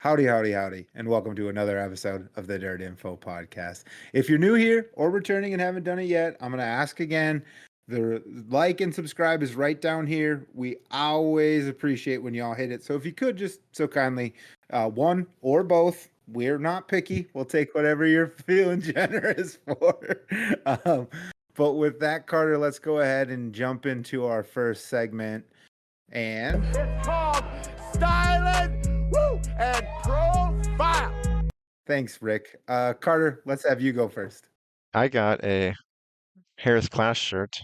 Howdy, howdy, howdy, and welcome to another episode of the Dirt Info podcast. If you're new here or returning and haven't done it yet, I'm going to ask again. The like and subscribe is right down here. We always appreciate when y'all hit it. So if you could just so kindly, one or both, we're not picky. We'll take whatever you're feeling generous for. Um, but with that, Carter, let's go ahead and jump into our first segment. And it's called Stylin and Profile. thanks, Rick. Carter, let's have you go first. I got a Harris Clash shirt,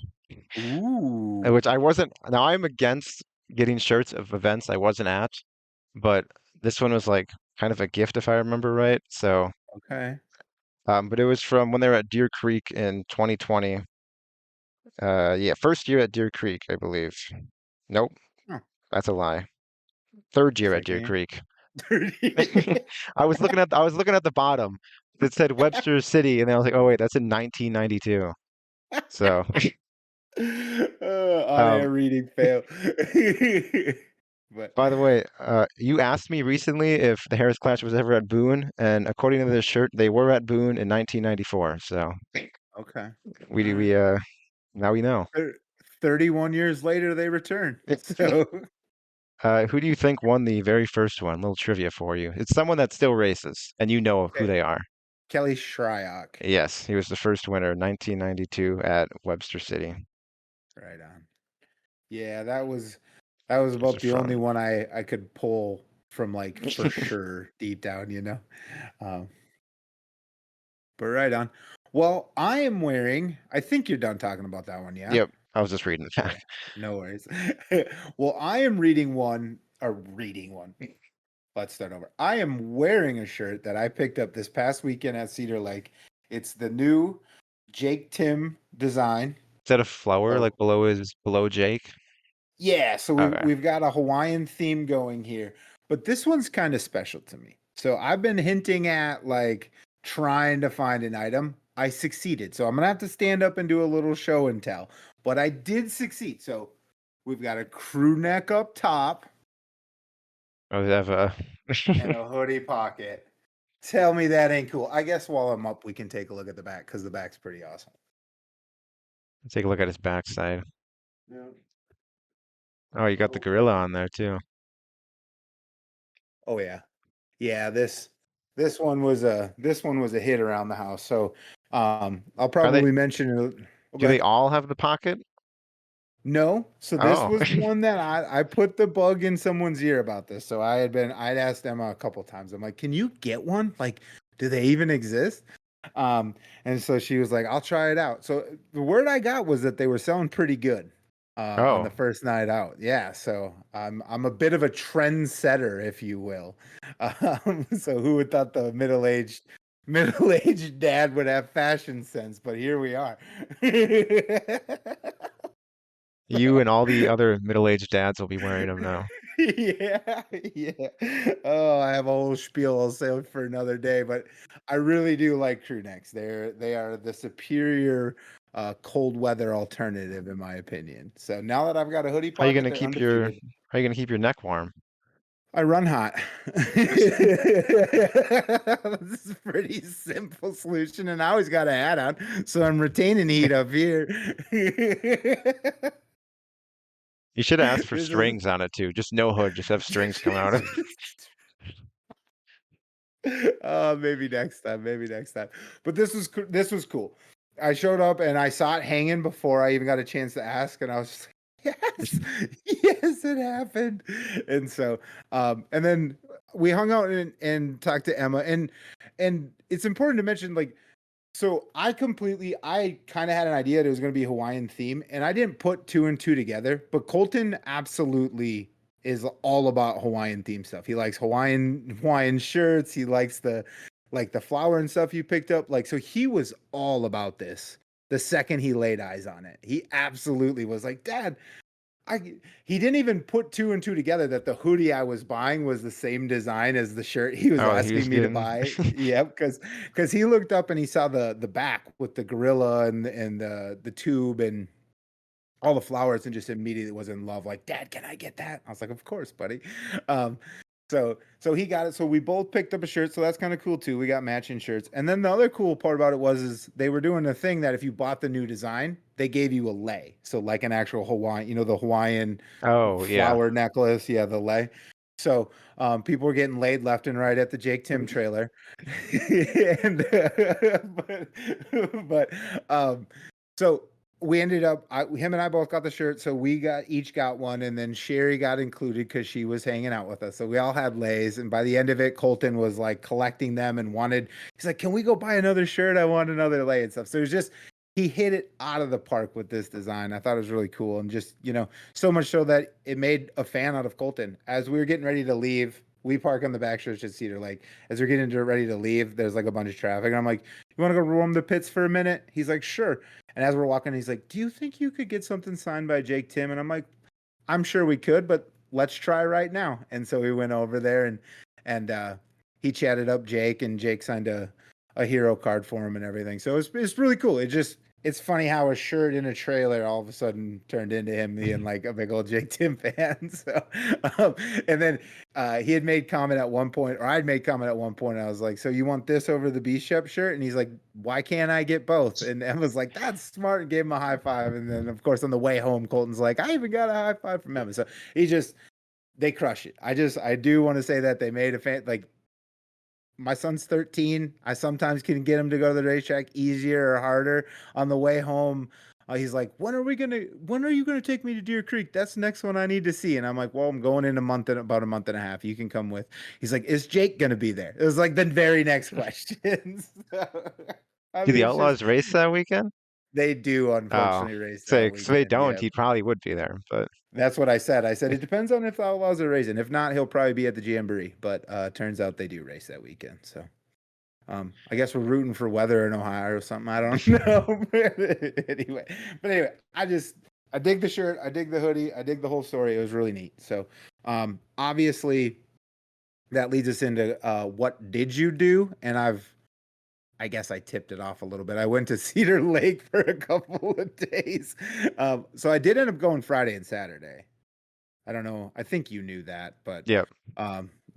Ooh. which I wasn't. Now I'm against getting shirts of events I wasn't at, but this one was like kind of a gift if I remember right. So, Okay. but it was from when they were at Deer Creek in 2020. Yeah, first year at Deer Creek, I believe. Nope, Oh, that's a lie. Third year at second Deer year. Creek. Dirty. I was looking at the bottom. It said Webster City, and I was like, oh wait, that's in 1992. So, On-air um, reading fail. But by the way, you asked me recently if the Harris Clash was ever at Boone, and according to this shirt, they were at Boone in 1994. So okay. we All right. we now we know. 31 years later, they return. So Who do you think won the very first one? Little trivia for you. It's someone that still races, and you know who they are. Kelly Shryock. Yes, he was the first winner, 1992 at Webster City. Right on. Yeah, that was about the only one I could pull from like for sure deep down, you know. Um, but right on. Well, I am wearing. I think you're done talking about that one, yeah. Yep, I was just reading the back. No worries. Well, I am reading one. Let's start over. I am wearing a shirt that I picked up this past weekend at Cedar Lake. It's the new Jake Tim design. Is that a flower like below Jake? Yeah, so Okay. we've got a Hawaiian theme going here, but this one's kind of special to me. So I've been hinting at like trying to find an item. I succeeded. So I'm gonna have to stand up and do a little show and tell, but I did succeed. So we've got a crew neck up top. Oh, they have a and a hoodie pocket. Tell me that ain't cool. I guess while I'm up, we can take a look at the back because the back's pretty awesome. Take a look at his backside. Yeah. Oh, you got the gorilla on there too. Oh yeah, yeah. This one was a hit around the house. So I'll probably mention it. Do they all have the pocket? No. So this was one that I put the bug in someone's ear about this. So I'd asked Emma a couple times. I'm like, can you get one? Like, do they even exist? And so she was like, I'll try it out. So the word I got was that they were selling pretty good on the first night out. Yeah. So I'm a bit of a trendsetter, if you will. So who would thought the middle-aged dad would have fashion sense, but here we are. You and all the other middle-aged dads will be wearing them now. Yeah. Oh, I have a whole spiel I'll save for another day, but I really do like crew necks. They are the superior cold weather alternative, in my opinion. So now that I've got a hoodie pocket, How you gonna keep your neck warm? I run hot. This is a pretty simple solution, and I always got a hat on, so I'm retaining heat up here. You should have asked for strings on it too. Just no hood, just have strings come out of it. Maybe next time. But this was cool. I showed up and I saw it hanging before I even got a chance to ask, and I was just like, yes, yes, it happened. And so, and then we hung out and talked to Emma, and it's important to mention, like, so I kind of had an idea that it was going to be Hawaiian theme, and I didn't put two and two together, but Colton absolutely is all about Hawaiian theme stuff. He likes Hawaiian shirts. He likes the flower and stuff you picked up. Like, so he was all about this the second he laid eyes on it. He absolutely was like, Dad, he didn't even put two and two together that the hoodie I was buying was the same design as the shirt he was asking me to buy. Yep, because he looked up and he saw the back with the gorilla and the tube and all the flowers, and just immediately was in love. Like, Dad, can I get that? I was like, of course, buddy. So he got it. So we both picked up a shirt. So that's kind of cool too. We got matching shirts. And then the other cool part about it is they were doing a thing that if you bought the new design, they gave you a lei. So like an actual Hawaiian, the Hawaiian Oh yeah. flower necklace. Yeah, the lei. So people were getting laid left and right at the Jake Tim trailer. and but so we ended up him and I both got the shirt, so we each got one, and then Sherry got included because she was hanging out with us. So we all had leis, and by the end of it, Colton was like collecting them and he's like, can we go buy another shirt? I want another lei and stuff. So it was just he hit it out of the park with this design. I thought it was really cool, and just so much so that it made a fan out of Colton. As we were getting ready to leave, we park on the back stretch at Cedar Lake. As we're getting ready to leave, there's like a bunch of traffic, and I'm like, you want to go roam the pits for a minute? He's like, sure. And as we're walking, he's like, do you think you could get something signed by Jake Tim? And I'm like, I'm sure we could, but let's try right now. And so we went over there and he chatted up Jake, and Jake signed a hero card for him and everything. So it's really cool. It's funny how a shirt in a trailer all of a sudden turned into him being like a big old Jake Tim fan. So, and then he had made comment at one point, or I'd made comment at one point. I was like, "So you want this over the B Shep shirt?" And he's like, "Why can't I get both?" And Emma's like, "That's smart," and gave him a high five. And then, of course, on the way home, Colton's like, "I even got a high five from Emma." So they crush it. I do want to say that they made a fan like. My son's 13. I sometimes can get him to go to the racetrack easier or harder. On the way home, he's like, when are you gonna take me to Deer Creek? That's the next one I need to see. And I'm like, well, I'm going in about a month and a half. You can come with. He's like, is Jake gonna be there? It was like the very next question. I Do mean, the it's just Outlaws race that weekend? they do Oh, unfortunately race say that if they weekend. don't, Yeah. he probably would be there. But That's what I said. I said it depends on if the Outlaws are racing. If not, he'll probably be at the Jamboree. But turns out they do race that weekend. So I guess we're rooting for weather in Ohio or something. I don't know. But anyway, I dig the shirt, I dig the hoodie, I dig the whole story. It was really neat. So obviously that leads us into what did you do? And I guess I tipped it off a little bit. I went to Cedar Lake for a couple of days. So I did end up going Friday and Saturday. I don't know. I think you knew that, but yeah,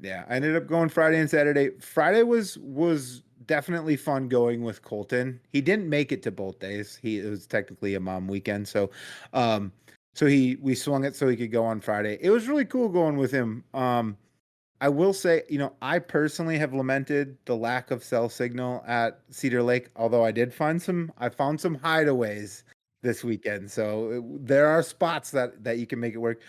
yeah, I ended up going Friday and Saturday. Friday was definitely fun going with Colton. He didn't make it to both days. It was technically a mom weekend, so we swung it so he could go on Friday. It was really cool going with him. I will say, I personally have lamented the lack of cell signal at Cedar Lake, although I found some hideaways this weekend. So there are spots that you can make it work.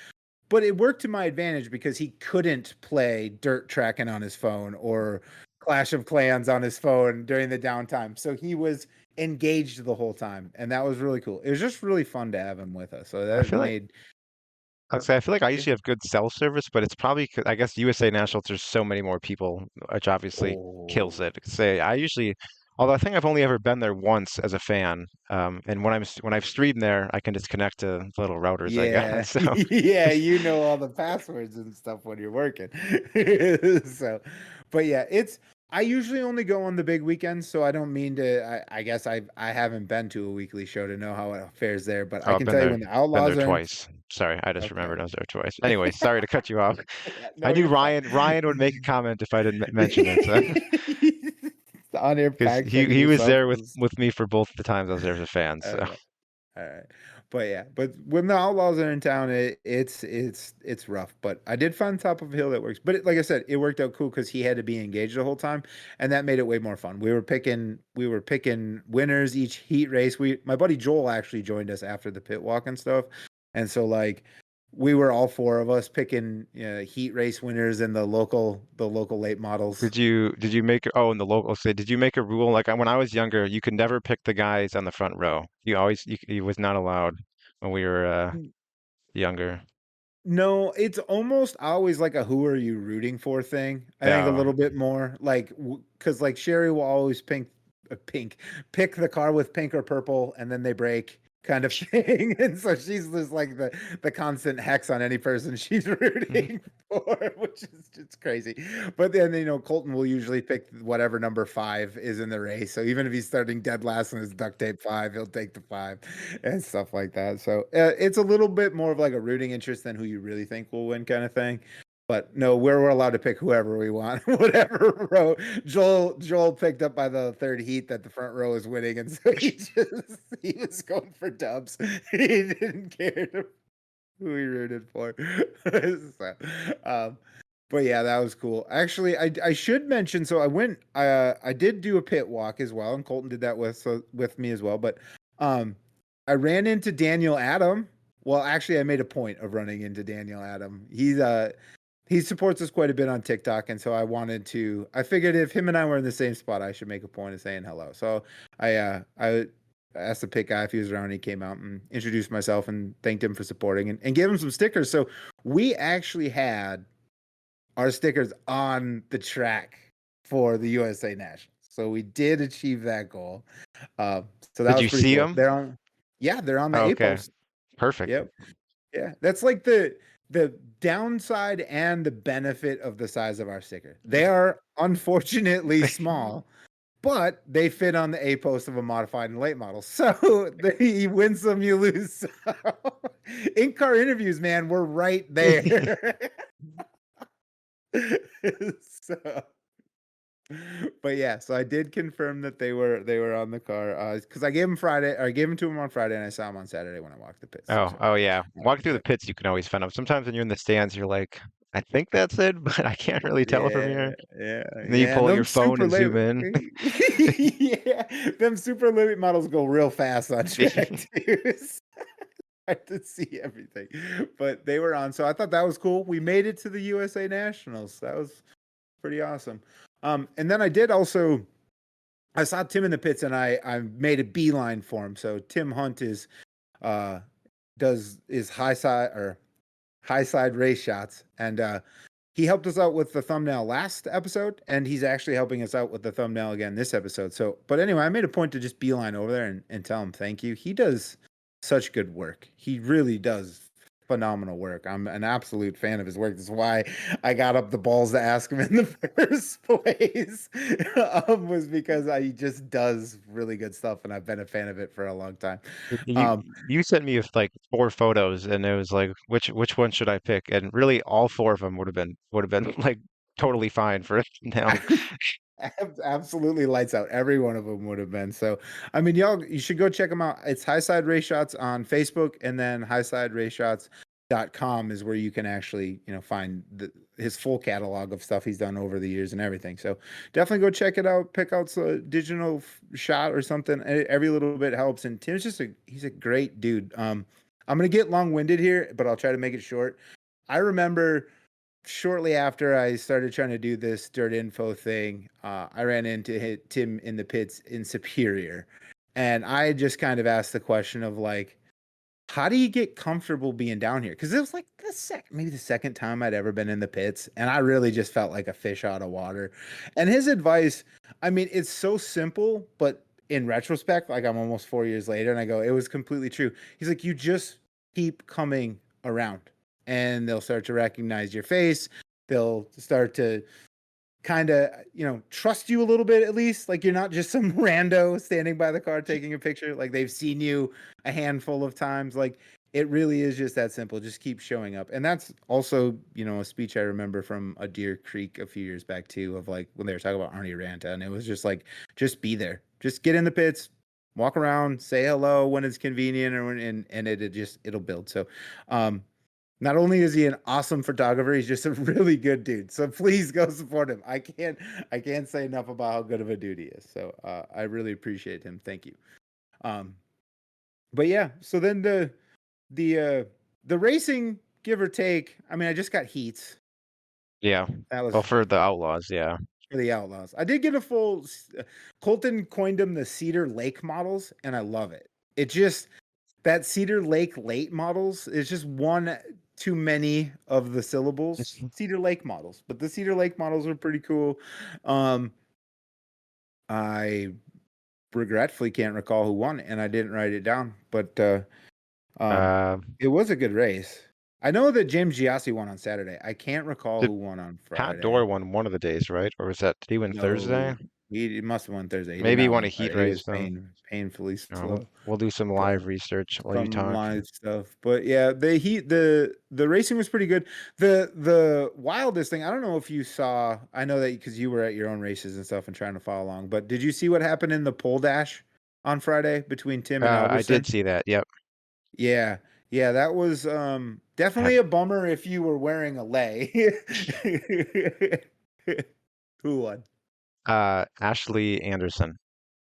But it worked to my advantage because he couldn't play Dirt Tracking on his phone or Clash of Clans on his phone during the downtime. So he was engaged the whole time, and that was really cool. It was just really fun to have him with us. So I that feel like made I feel like I yeah. usually have good cell service, but it's probably 'cause I guess USA Nationals. There's so many more people, which obviously kills Oh, it. Say I usually, although I think I've only ever been there once as a fan, and when I've streamed there, I can just connect to little routers I got. yeah, So yeah, all the passwords and stuff when you're working. So, but yeah, I usually only go on the big weekends, so I don't mean to. I guess I haven't been to a weekly show to know how it fares there, but oh, I I've can tell you when the been there Outlaws are in. twice. Sorry, I just Okay. remembered I was there twice. Anyway, sorry to cut you off. I No, knew you're fine. Ryan would make a comment if I didn't mention it, so On here because fact checking he was yourself. there with me for both the times I was there as a fan. So Okay. All right. But yeah, but when the Outlaws are in town, it's rough. But I did find top of a hill that works. But like I said, it worked out cool because he had to be engaged the whole time, and that made it way more fun. We were picking winners each heat race. My buddy Joel actually joined us after the pit walk and stuff, and so like we were all four of us picking heat race winners and the local late models. did you make oh in the local say did you make a rule like when I was younger you could never pick the guys on the front row. You was not allowed when we were younger. No, it's almost always like a who are you rooting for thing. I think a Yeah. little bit more like because like Sherry will always pick the car with pink or purple, and then they break kind of thing. And so she's just like the constant hex on any person she's rooting for, which is just crazy. But then Colton will usually pick whatever number 5 is in the race. So even if he's starting dead last and his duct tape 5, he'll take the 5 and stuff like that. So it's a little bit more of like a rooting interest than who you really think will win kind of thing. But no, we're allowed to pick whoever we want, whatever row. Joel picked up by the third heat that the front row is winning, and so he was going for dubs. He didn't care who he rooted for. So, but yeah, that was cool. Actually, I should mention. So I did do a pit walk as well, and Colton did that with me as well. But I ran into Daniel Adam. Well, actually, I made a point of running into Daniel Adam. He supports us quite a bit on TikTok, and so I figured if him and I were in the same spot, I should make a point of saying hello. So I asked the pit guy if he was around. He came out and introduced myself and thanked him for supporting and gave him some stickers. So we actually had our stickers on the track for the USA Nationals. So we did achieve that goal. So that Did was you pretty see cool. them? They're on the Oh, A okay. post. Perfect. Yep. Yeah. That's like the downside and the benefit of the size of our sticker. They are unfortunately small, but they fit on the A post of a modified and late model. So you win some, you lose some. In-car interviews, man, we're right there. So, but yeah, so I did confirm that they were on the car because I gave them to him on Friday, and I saw him on Saturday when I walked the pits too. Oh yeah. Walking through So, the pits, you can always find them. Sometimes when you're in the stands, you're like, I think that's it, but I can't really tell from here. And then you and pull out them your phone super and zoom late, in. yeah, them super late models go real fast on track too. I did see everything, but they were on, so I thought that was cool. We made it to the USA Nationals. That was pretty awesome. And then I saw Tim in the pits, and I made a beeline for him. So Tim Hunt is high side race shots, and he helped us out with the thumbnail last episode, and he's actually helping us out with the thumbnail again this episode. So, but anyway, I made a point to just beeline over there and tell him thank you. He does such good work. He really does phenomenal work. I'm an absolute fan of his work. That's why I got up the balls to ask him in the first place. Was because he just does really good stuff, and I've been a fan of it for a long time. You you sent me with like 4 photos, and it was like, which one should I pick? And really, all 4 of them would have been like totally fine for now. Absolutely lights out. Every one of them would have been. So, I mean, you should go check them out. It's High Side Race Shots on Facebook, and then highsideraceshots.com is where you can actually, find his full catalog of stuff he's done over the years and everything. So definitely go check it out. Pick out a digital shot or something. Every little bit helps. And Tim's he's a great dude. I'm going to get long-winded here, but I'll try to make it short. I remember shortly after I started trying to do this DirtInfo thing, I ran into Tim in the pits in Superior, and I just kind of asked the question of like, how do you get comfortable being down here? Because it was like maybe the second time I'd ever been in the pits, and I really just felt like a fish out of water. And his advice, I mean, it's so simple, but in retrospect, like I'm almost 4 years later, and I go, it was completely true. He's like, you just keep coming around, and they'll start to recognize your face. They'll start to kind of, trust you a little bit, at least. Like you're not just some rando standing by the car taking a picture. Like they've seen you a handful of times. Like it really is just that simple. Just keep showing up. And that's also, a speech I remember from a Deer Creek a few years back too, of like when they were talking about Arnie Ranta, and it was just like, just be there, just get in the pits, walk around, say hello when it's convenient, and it'll build. So, not only is he an awesome photographer, he's just a really good dude. So please go support him. I can't say enough about how good of a dude he is. So I really appreciate him. Thank you. But yeah, so then the racing, give or take. I mean, I just got heats. Yeah. That was Well, for the Outlaws, yeah. for the Outlaws. I did get a full. Colton coined them the Cedar Lake models, and I love it. It just that Cedar Lake late models is just one too many of the syllables. Cedar Lake models, but the Cedar Lake models are pretty cool. I regretfully can't recall who won, and I didn't write it down, but it was a good race. I know that James Giassi won on Saturday. I can't recall Did who won on Pat Friday. Dorr won one of the days, right? Or was that, did he win Thursday? He must have won Thursday. He did Maybe he not won a win heat Friday. He race was though. painfully We'll slow. we'll do some But live research while you some talk. live stuff. But yeah, the racing was pretty good. The wildest thing, I don't know if you saw, I know that because you were at your own races and stuff and trying to follow along, but did you see what happened in the pole dash on Friday between Tim and I did Alberson? see that. Yep. Yeah. Yeah, that was Had definitely a bummer if you were wearing a lay. Who won? Ashley Anderson.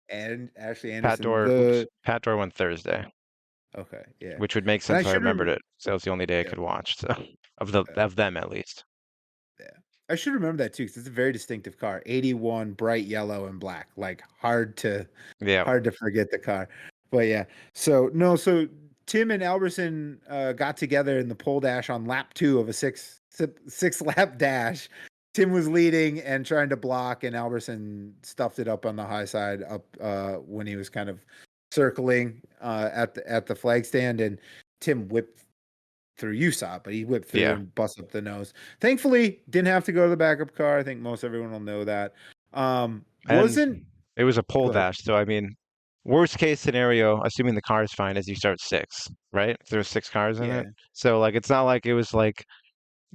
And Ashley Pat Anderson. Dorr. Oops. Pat Dorr won Thursday, Okay, yeah. which would make And I sense if I should remembered it. So it was the only day I yeah, could watch. So yeah. of them at least. Yeah. I should remember that too, because it's a very distinctive car. 81, bright yellow and black. Like Yeah. hard to forget the car. But yeah. So no, so Tim and Alberson got together in the pole dash on lap 2 of a six lap dash. Tim was leading and trying to block, and Alberson stuffed it up on the high side up when he was kind of circling at the flag stand, and Tim whipped through. You saw it, but he whipped through Yeah. and busted up the nose. Thankfully, didn't have to go to the backup car. I think most everyone will know that. Wasn't And it was a pole Go ahead. dash. So I mean, worst case scenario, assuming the car is fine, is you start 6, right? There's 6 cars in it. Yeah, So like it's not like it was like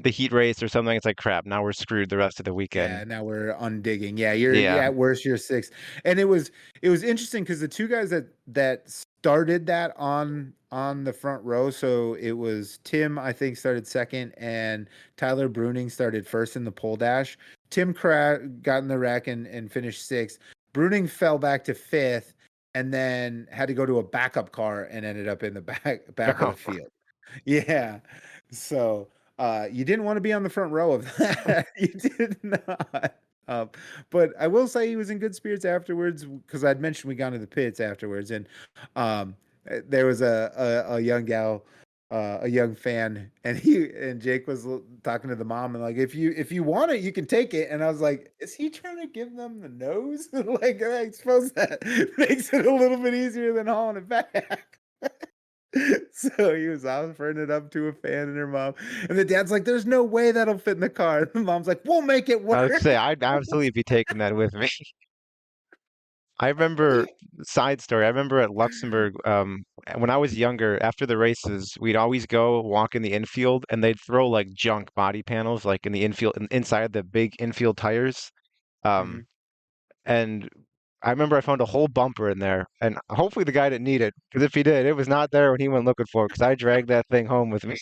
the heat race or something. It's like crap. Now we're screwed the rest of the weekend. yeah. Now we're undigging. Yeah, you're Yeah. at worst you're 6, and it was interesting because the two guys that started that on the front row. So it was Tim, I think, started second, and Tyler Bruning started first in the pole dash. Tim got in the wreck and finished 6th. Bruning fell back to 5th, and then had to go to a backup car and ended up in the back of the field. Yeah. So you didn't want to be on the front row of that. You did not. Um, but I will say he was in good spirits afterwards, because I'd mentioned we got into the pits afterwards, and there was a young gal, a young fan, and Jake was talking to the mom and like, if you want it, you can take it. And I was like, is he trying to give them the nose? Like, I suppose that makes it a little bit easier than hauling it back. So he was offering it up to a fan and her mom, and the dad's like, "There's no way that'll fit in the car." And the mom's like, "We'll make it I would work." say I'd absolutely be taking that with me. I remember side story. I remember at Luxembourg, when I was younger, after the races, we'd always go walk in the infield, and they'd throw like junk body panels, like in the infield, inside the big infield tires. Um, Mhm. and I remember I found a whole bumper in there, and hopefully the guy didn't need it, because if he did, it was not there when he went looking for it, because I dragged that thing home with me.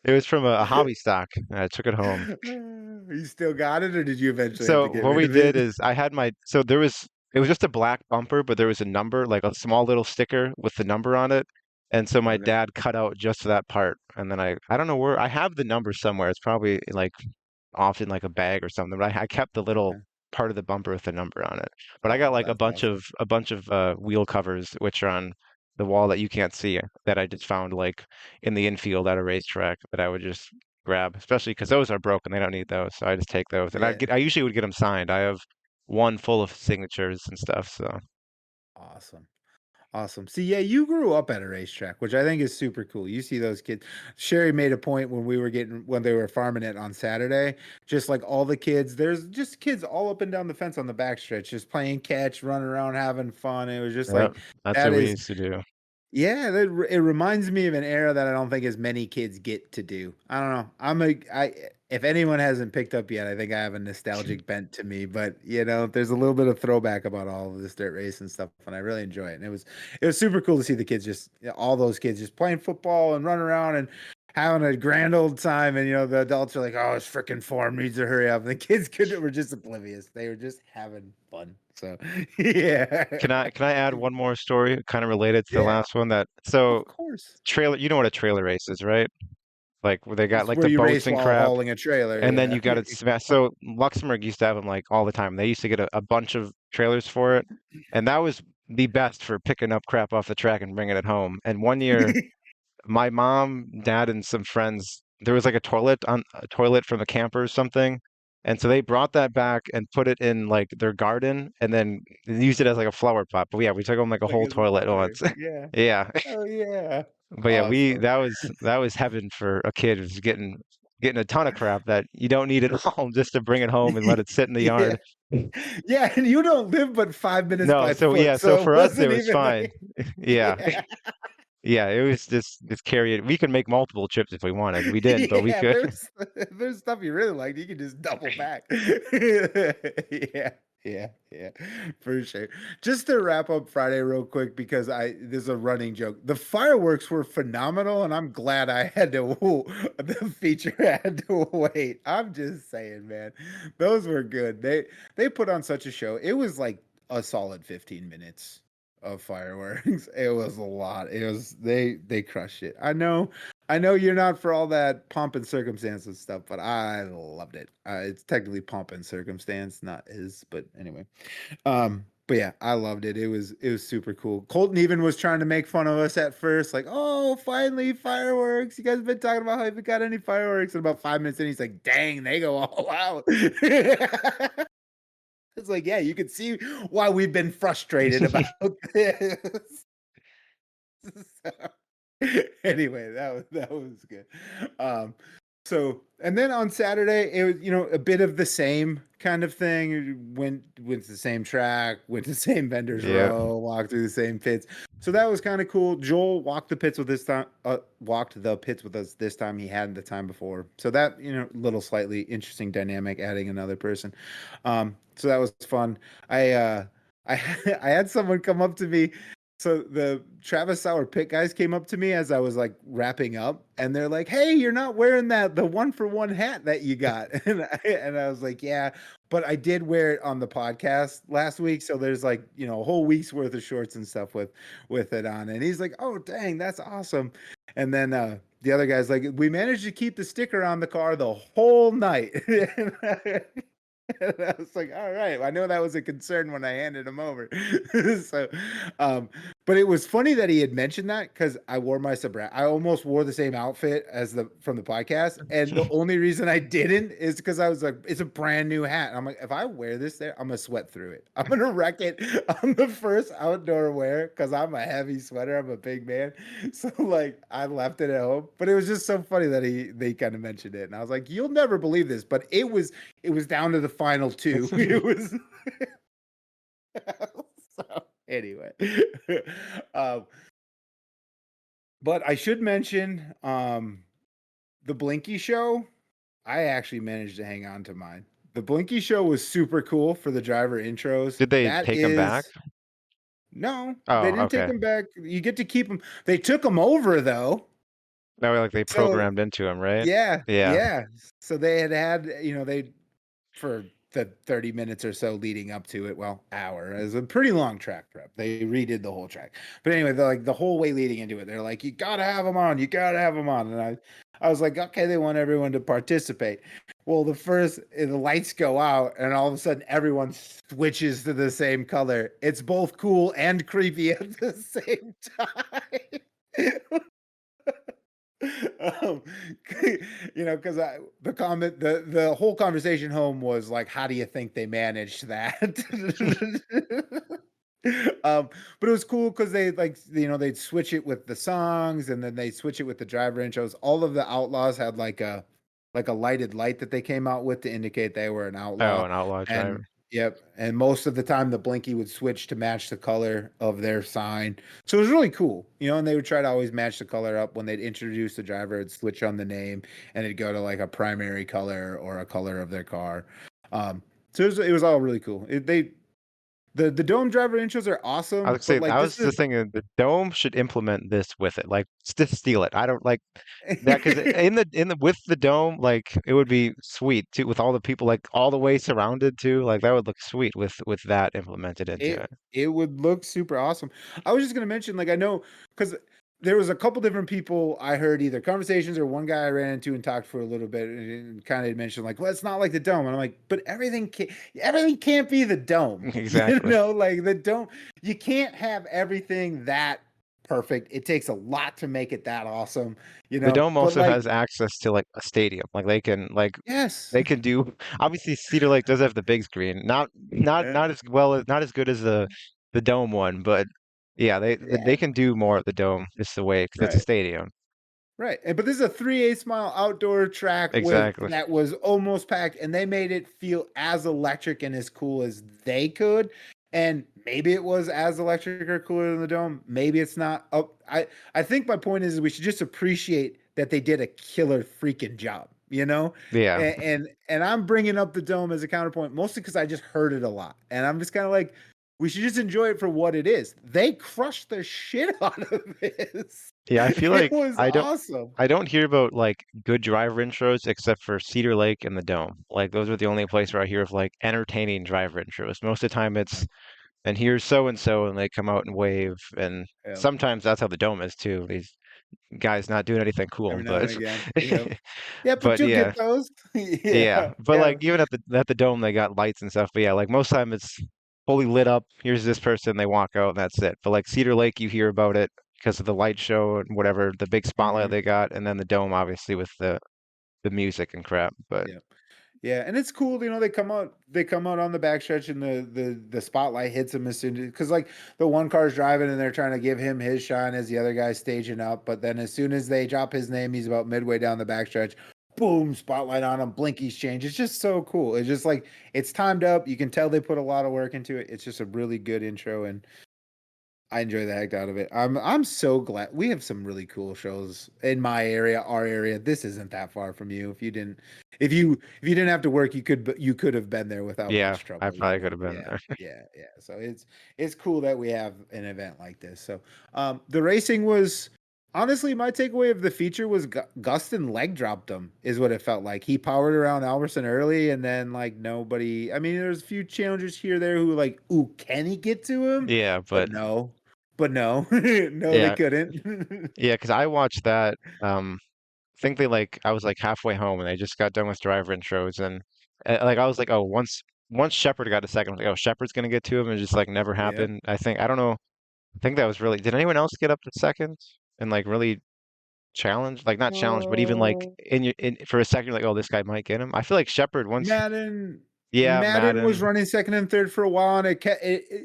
It was from a hobby stock. And I took it home. You still got it, or did you eventually have to So get what rid we of it? did is I had my so there was it was just a black bumper, but there was a number, like a small little sticker with the number on it. And so my Okay. dad cut out just that part. And then I don't know where I have the number somewhere. It's probably like off in like a bag or something, but I kept the little Okay. part of the bumper with the number on it. But I got Oh, like that's awesome. a bunch of wheel covers which are on the wall that you can't see that I just found like in the infield at a racetrack that I would just grab, especially because those are broken. They don't need those, so I just take those. And Yeah. I usually would get them signed. I have one full of signatures and stuff. So Awesome. Awesome. See, yeah, you grew up at a racetrack, which I think is super cool. You see those kids. Sherry made a point when they were farming it on Saturday, just like all the kids, there's just kids all up and down the fence on the backstretch, just playing catch, running around, having fun. It was just yeah, like, that's that what we is used to do. yeah, it reminds me of an era that I don't think as many kids get to do. I don't know. If anyone hasn't picked up yet, I think I have a nostalgic bent to me, but there's a little bit of throwback about all of this dirt race and stuff, and I really enjoy it. And it was super cool to see the kids all those kids just playing football and running around and having a grand old time. And the adults are like, "Oh, his freaking form needs to hurry up." And the kids were just oblivious. They were just having fun. So, yeah. Can I add one more story kind of related to the Yeah, last one that of so course. trailer, you know what a trailer race is, right? Like where they got It's like where the you boats race and while crap. hauling a trailer, And then yeah. you got it smashed. So Luxembourg used to have them like all the time. They used to get a bunch of trailers for it, and that was the best for picking up crap off the track and bringing it home. And one year, my mom, dad, and some friends, there was like a toilet from a camper or something, and so they brought that back and put it in like their garden, and then used it as like a flower pot. But yeah, we took home like a Like whole as a toilet filler. once. Yeah. Yeah, Oh yeah. but yeah, we Awesome. that was heaven for a kid who's getting getting a ton of crap that you don't need at all just to bring it home and let it sit in the Yeah. yard. Yeah, and you don't live but 5 minutes No, by so foot, yeah, so so it for us it wasn't was even fine. like Yeah. yeah. Yeah, it was just carry it. We could make multiple trips if we wanted. We didn't, but we Yeah, could. if there's stuff you really like, you can just double back. Yeah, yeah, for sure. Just to wrap up Friday real quick because there's a running joke. The fireworks were phenomenal, and I'm glad I had to the feature had to wait. I'm just saying, man, those were good. They put on such a show. It was like a solid 15 minutes of fireworks. It was a lot. It was they crushed it. I know you're not for all that pomp and circumstance and stuff, but I loved it. It's technically pomp and circumstance, not is, but anyway. But yeah, I loved it. It was super cool. Colton even was trying to make fun of us at first, like, "Oh, finally fireworks! You guys have been talking about how you haven't got any fireworks." And about 5 minutes in, he's like, "Dang, they go all out." It's like, yeah, you can see why we've been frustrated about this. So, anyway, that was good. Um, and then on Saturday, it was a bit of the same kind of thing. Went to the same track, went to the same vendors Yeah. row, walked through the same pits. So that was kind of cool. Joel walked the pits with this time. Walked the pits with us this time. He hadn't the time before. So that little slightly interesting dynamic, adding another person. So that was fun. I I had someone come up to me. So the Travis Sauer pit guys came up to me as I was like wrapping up, and they're like, "Hey, you're not wearing the 1-for-1 hat that you got." And I was like, "Yeah, but I did wear it on the podcast last week, so there's like a whole week's worth of shorts and stuff with it on." And he's like, "Oh, dang, that's awesome." And then the other guy's like, "We managed to keep the sticker on the car the whole night." And I was like, all right, I know that was a concern when I handed him over. So, um, but it was funny that he had mentioned that because I wore my I almost wore the same outfit as from the podcast. And the only reason I didn't is because I was like, it's a brand new hat. And I'm like, if I wear this there, I'm going to sweat through it. I'm going to wreck it on the first outdoor wear because I'm a heavy sweater. I'm a big man. So like I left it at home, but it was just so funny that they kind of mentioned it. And I was like, you'll never believe this, but it was down to the final two. It was so anyway. Um, but I should mention the Blinky show. I actually managed to hang on to mine. The Blinky show was super cool for the driver intros. Did they That take them back? is no, they Oh, didn't take okay. them back. You get to keep them. They took them over though. That way, like they So programmed into them, right? yeah, Yeah. yeah. So they had they for the 30 minutes or so leading up to it. Well, hour. It was a pretty long track prep. They redid the whole track. But anyway, they're like the whole way leading into it, they're like, you gotta have them on, you gotta have them on. And I was like, okay, they want everyone to participate. Well, the lights go out, and all of a sudden everyone switches to the same color. It's both cool and creepy at the same time. um, because the whole conversation home was like, how do you think they managed that? But it was cool because they they'd switch it with the songs, and then they'd switch it with the driver intros. All of the outlaws had like a lighted light that they came out with to indicate they were an Oh, outlaw. an outlaw And driver. yep, and most of the time the blinky would switch to match the color of their sign. So it was really cool, and they would try to always match the color up when they'd introduce the driver. It'd switch on the name, and it'd go to like a primary color or a color of their car. So it was all really cool. The dome driver intros are I awesome, would but say like I was this just is thinking the Dome should implement this with it, like just steal it. I don't like that because in the with the Dome, like it would be sweet too, with all the people like all the way surrounded too. Like that would look sweet with that implemented into it it. it would look super awesome. I was just gonna mention, like, I know because there was a couple different people I heard either conversations or one guy I ran into and talked for a little bit and kind of mentioned like, well, it's not like the dome. And I'm like, but everything can't be the dome. Exactly. Like the dome, you can't have everything that perfect. It takes a lot to make it that awesome, The Dome but also like, has access to like a stadium. Like yes. they can do obviously Cedar Lake does have the big screen. Not as well as not as good as the Dome one, but yeah, they Yeah, can do more at the Dome just the way because it's a right. stadium. Right. But this is a 3/8 mile outdoor track Exactly. that was almost packed, and they made it feel as electric and as cool as they could. And maybe it was as electric or cooler than the dome. Maybe it's not. Oh, I think my point is we should just appreciate that they did a killer freaking job, you know? Yeah. And I'm bringing up the dome as a counterpoint mostly because I just heard it a lot. And I'm just kind of like, we should just enjoy it for what it is. They crushed the shit out of this. Yeah, I feel It like was awesome. I don't hear about like good driver intros except for Cedar Lake and the Dome. Like those are the only place where I hear of like entertaining driver intros. Most of the time it's and here's so and they come out and wave and Yeah. sometimes that's how the Dome is too. These guys not doing anything cool, Every now and but again. Yep. Yeah, but but you'll yeah. get those. Yeah. Yeah. But Yeah. like even at the Dome they got lights and stuff. But yeah, like most of the time it's fully lit up. Here's this person, they walk out and that's it. But like Cedar Lake you hear about it because of the light show and whatever, the big spotlight Mhm. they got, and then the Dome obviously with the music and crap. But Yeah. Yeah, and it's cool, they come out on the backstretch and the spotlight hits them as soon as because like the one car's driving and they're trying to give him his shine as the other guy's staging up, but then as soon as they drop his name, he's about midway down the backstretch. Boom, spotlight on him, blinkies change. It's just so cool. It's just like it's timed up. You can tell they put a lot of work into it. It's just a really good intro and I enjoy the heck out of it. I'm so glad we have some really cool shows in my area, our area. This isn't that far from you. If you didn't have to work, you could have been there without yeah, much I trouble, you probably know. could have been Yeah, there. yeah. So it's cool that we have an event like this. So the racing was honestly my takeaway of the feature was Gustin leg dropped him is what it felt like. He powered around Alberson early and then like nobody. I mean, there's a few challengers here there who like, ooh, can he get to him? Yeah, But no. But no, no, they yeah, couldn't. yeah, because I watched that. I think they like I was like halfway home and they just got done with driver intros and like I was like, oh, once Shepard got a second, I was like, oh, Shepard's gonna get to him and just like never Yep. happened. I don't know. I think that was really. Did anyone else get up to second and like really challenge? Like not challenge, but even like Oh, in for a second, you're like, oh, this guy might get him. I feel like Shepard once. Madden Yeah, Madden was Madden. running second and third for a while, and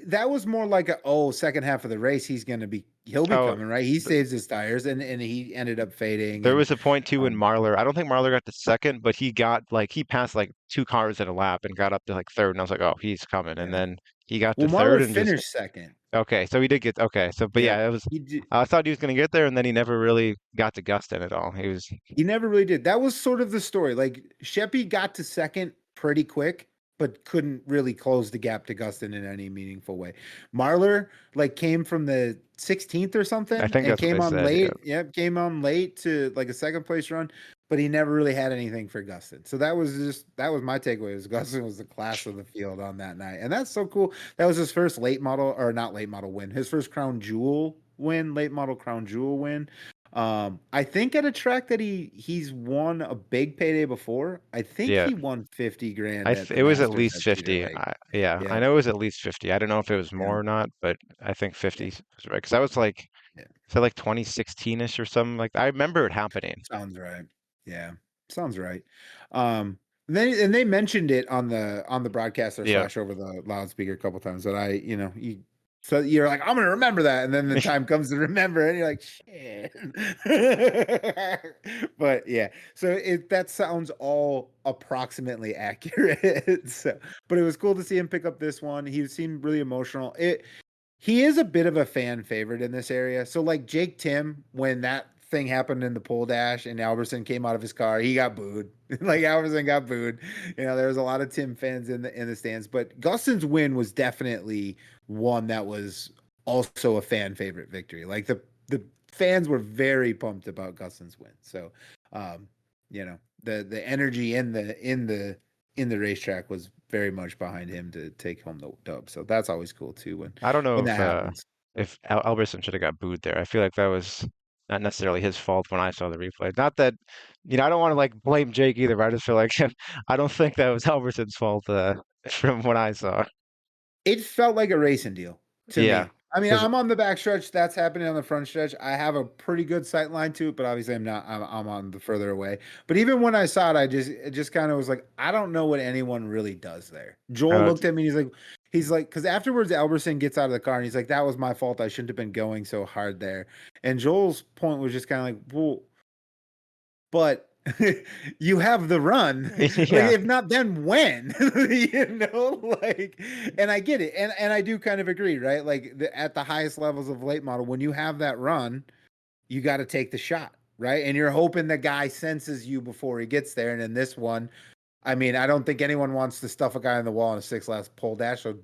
that was more like a second half of the race. He'll be Oh, coming, right? He saves his tires, and he ended up fading, there and was a point too in um, Marlar. I don't think Marlar got to second, but he got like he passed like two cars in a lap and got up to like third, and I was like, oh, he's coming. And yeah. then he got to Well, third Marler and just finished second. okay. So he did get okay. So but Yep. yeah, it was. He did. I thought he was gonna get there, and then he never really got to Gustin at all. He was He never really did. That was sort of the story. Like Sheppy got to second pretty quick, but couldn't really close the gap to Gustin in any meaningful way. Marlar like came from the 16th or I something think and that's what came they on said. Yeah. late. Yep, came on late to like a second place run, but he never really had anything for Gustin. So that was my takeaway. Was Gustin was the class of the field on that night, and that's so cool. That was his first late model or not late model win. His first crown jewel win, late model crown jewel win. I think at a track that he's won a big payday before. I think Yeah. he won 50 grand at the It was at Masters least at Cedar 50. Lake. Yeah, I Yeah, know it was at least 50. I don't know if it was yeah, more or not, but I think yeah, 50 was right. Because that was like, yeah. so like 2016-ish or something. Like I remember it happening. Sounds right. Yeah, sounds right. They mentioned it on the broadcaster Yeah. slash over the loudspeaker a couple times that so you're like I'm gonna remember that, and then the time comes to remember, it, and you're like shit. But yeah, so that sounds all approximately accurate. So, but it was cool to see him pick up this one. He seemed really emotional. He is a bit of a fan favorite in this area. So like Jake Tim, when that thing happened in the pole dash and Alberson came out of his car, he got booed. Like Alberson got booed. There was a lot of Tim fans in the stands, but Gustin's win was definitely one that was also a fan favorite victory. Like the fans were very pumped about Gustin's win. So the energy in the racetrack was very much behind him to take home the dub. So that's always cool too I don't know when that happens. if Albertson should have got booed there. I feel like that was not necessarily his fault when I saw the replay. Not that, I don't want to like blame Jake either, but I just feel like I don't think that was Albertson's fault from what I saw. It felt like a racing deal to Yeah, me. I mean, because I'm on the back stretch. That's happening on the front stretch. I have a pretty good sight line to it, but obviously I'm not. I'm on the further away. But even when I saw it, it just kind of was like, I don't know what anyone really does there. Joel looked at me. He's like, because afterwards Alberson gets out of the car and he's like, that was my fault. I shouldn't have been going so hard there. And Joel's point was just kind of like, well, but you have the run. Like, Yeah. if not, then when? Like, and I get it, and I do kind of agree, right? Like at the highest levels of late model, when you have that run, you got to take the shot, right? And you're hoping the guy senses you before he gets there. And in this one, I mean, I don't think anyone wants to stuff a guy in the wall in a 6 laps pole dash. So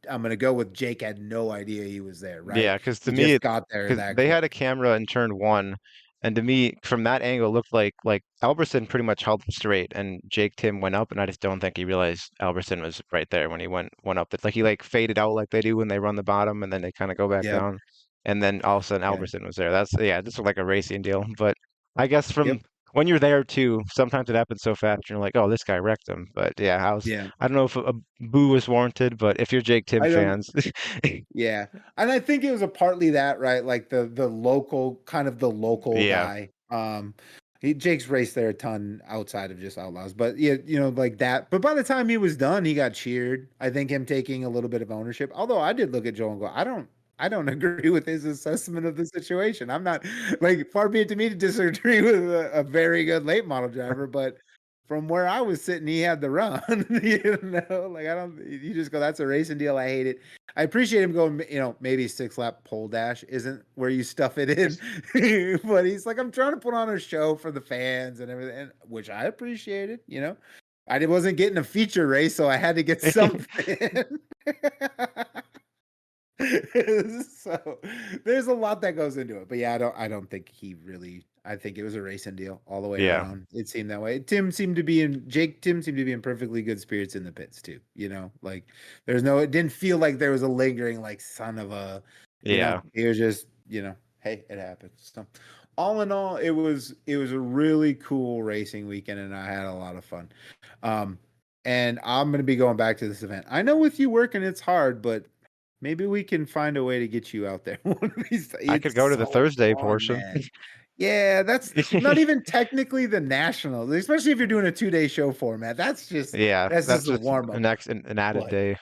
I'm going to go with Jake had no idea he was there, right? Yeah, because to He me, just got there because that they quick. had a camera in turn one, and to me, from that angle, it looked like Alberson pretty much held him straight, and Jake Tim went up, and I just don't think he realized Alberson was right there when he went up. It's like he like faded out like they do when they run the bottom, and then they kind of go back Yep. down, and then all of a sudden Yeah. Alberson was there. That's yeah, this was like a racing deal. But I guess from Yep. when you're there too, sometimes it happens so fast, you're like, oh, this guy wrecked him. But yeah, Yeah. I don't know if a boo was warranted, but if you're Jake Tim I don't. fans, Yeah. And I think it was a partly that, right? Like the local, kind of the local yeah, guy. Jake's raced there a ton outside of just Outlaws, but yeah, like that. But by the time he was done, he got cheered. I think him taking a little bit of ownership. Although I did look at Joel and go, I don't agree with his assessment of the situation. I'm not, like, far be it to me to disagree with a very good late model driver, but from where I was sitting, he had the run. Like, I don't. You just go, that's a racing deal. I hate it. I appreciate him going. Maybe 6 lap pole dash isn't where you stuff it in, but he's like, I'm trying to put on a show for the fans and everything, which I appreciated. I wasn't getting a feature race, so I had to get something. So there's a lot that goes into it, but yeah, I don't think he really. I think it was a racing deal all the way yeah. around. It seemed that way. Tim seemed to be in perfectly good spirits in the pits too. Like it didn't feel like there was a lingering, like, son of a, Yeah. it was just, hey, it happens. So all in all, it was a really cool racing weekend, and I had a lot of fun. And I'm gonna be going back to this event. I know with you working, it's hard, but maybe we can find a way to get you out there one of these. I could It's go to the so Thursday fun, portion. man. Yeah, that's not even technically the national, especially if you're doing a 2-day show format. That's just Yeah, that's that's just a just warm up. an added But day.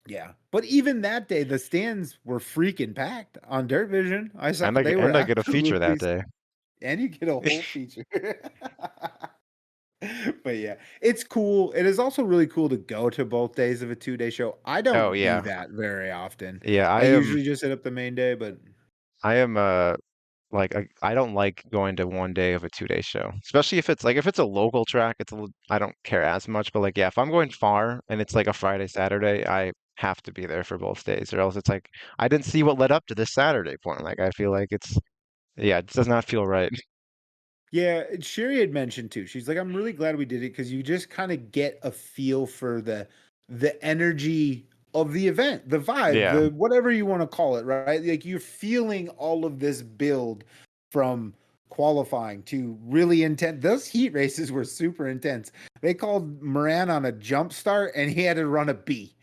yeah, but even that day, the stands were freaking packed on Dirt Vision. I saw And they were I get a feature absolutely, that day. and you get a whole feature. But yeah, it's cool. It is also really cool to go to both days of a 2-day show. I Oh don't do yeah. that very often. Yeah, I usually just hit up the main day, but I am like I don't like going to one day of a 2-day show. Especially if it's a local track, I don't care as much, but like yeah, if I'm going far and it's like a Friday, Saturday, I have to be there for both days or else it's like I didn't see what led up to this Saturday point. Like I feel like it does not feel right. yeah, Sherry had mentioned too. She's like, I'm really glad we did it because you just kind of get a feel for the energy of the event, the vibe, Yeah. the whatever you want to call it, right? Like, you're feeling all of this build from qualifying to really intense. Those heat races were super intense. They called Moran on a jump start and he had to run a B.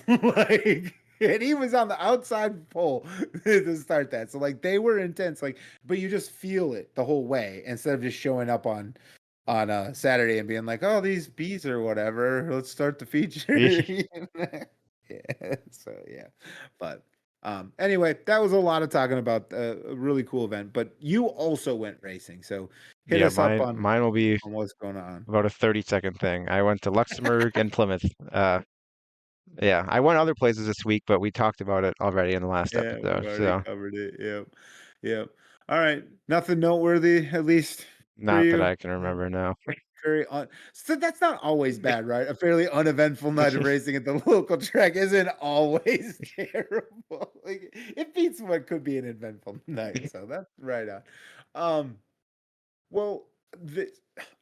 Like, and he was on the outside pole to start that. So, like, they were intense. Like, but you just feel it the whole way instead of just showing up on a Saturday and being like, "Oh, these bees or whatever. Let's start the feature." Yeah. So yeah, but anyway, that was a lot of talking about a really cool event. But you also went racing, so hit Yeah, us up mine will be on what's going on. about a 30-second thing. I went to Luxembourg and Plymouth. Yeah, I went other places this week, but we talked about it already in the last Yeah, we've episode. already So covered it. Yep. Yep. All right. Nothing noteworthy, at least for not that you. I can remember now. Very so that's not always bad, right? A fairly uneventful night of racing at the local track isn't always terrible. Like, it beats what could be an eventful night. So that's right on. Um, well,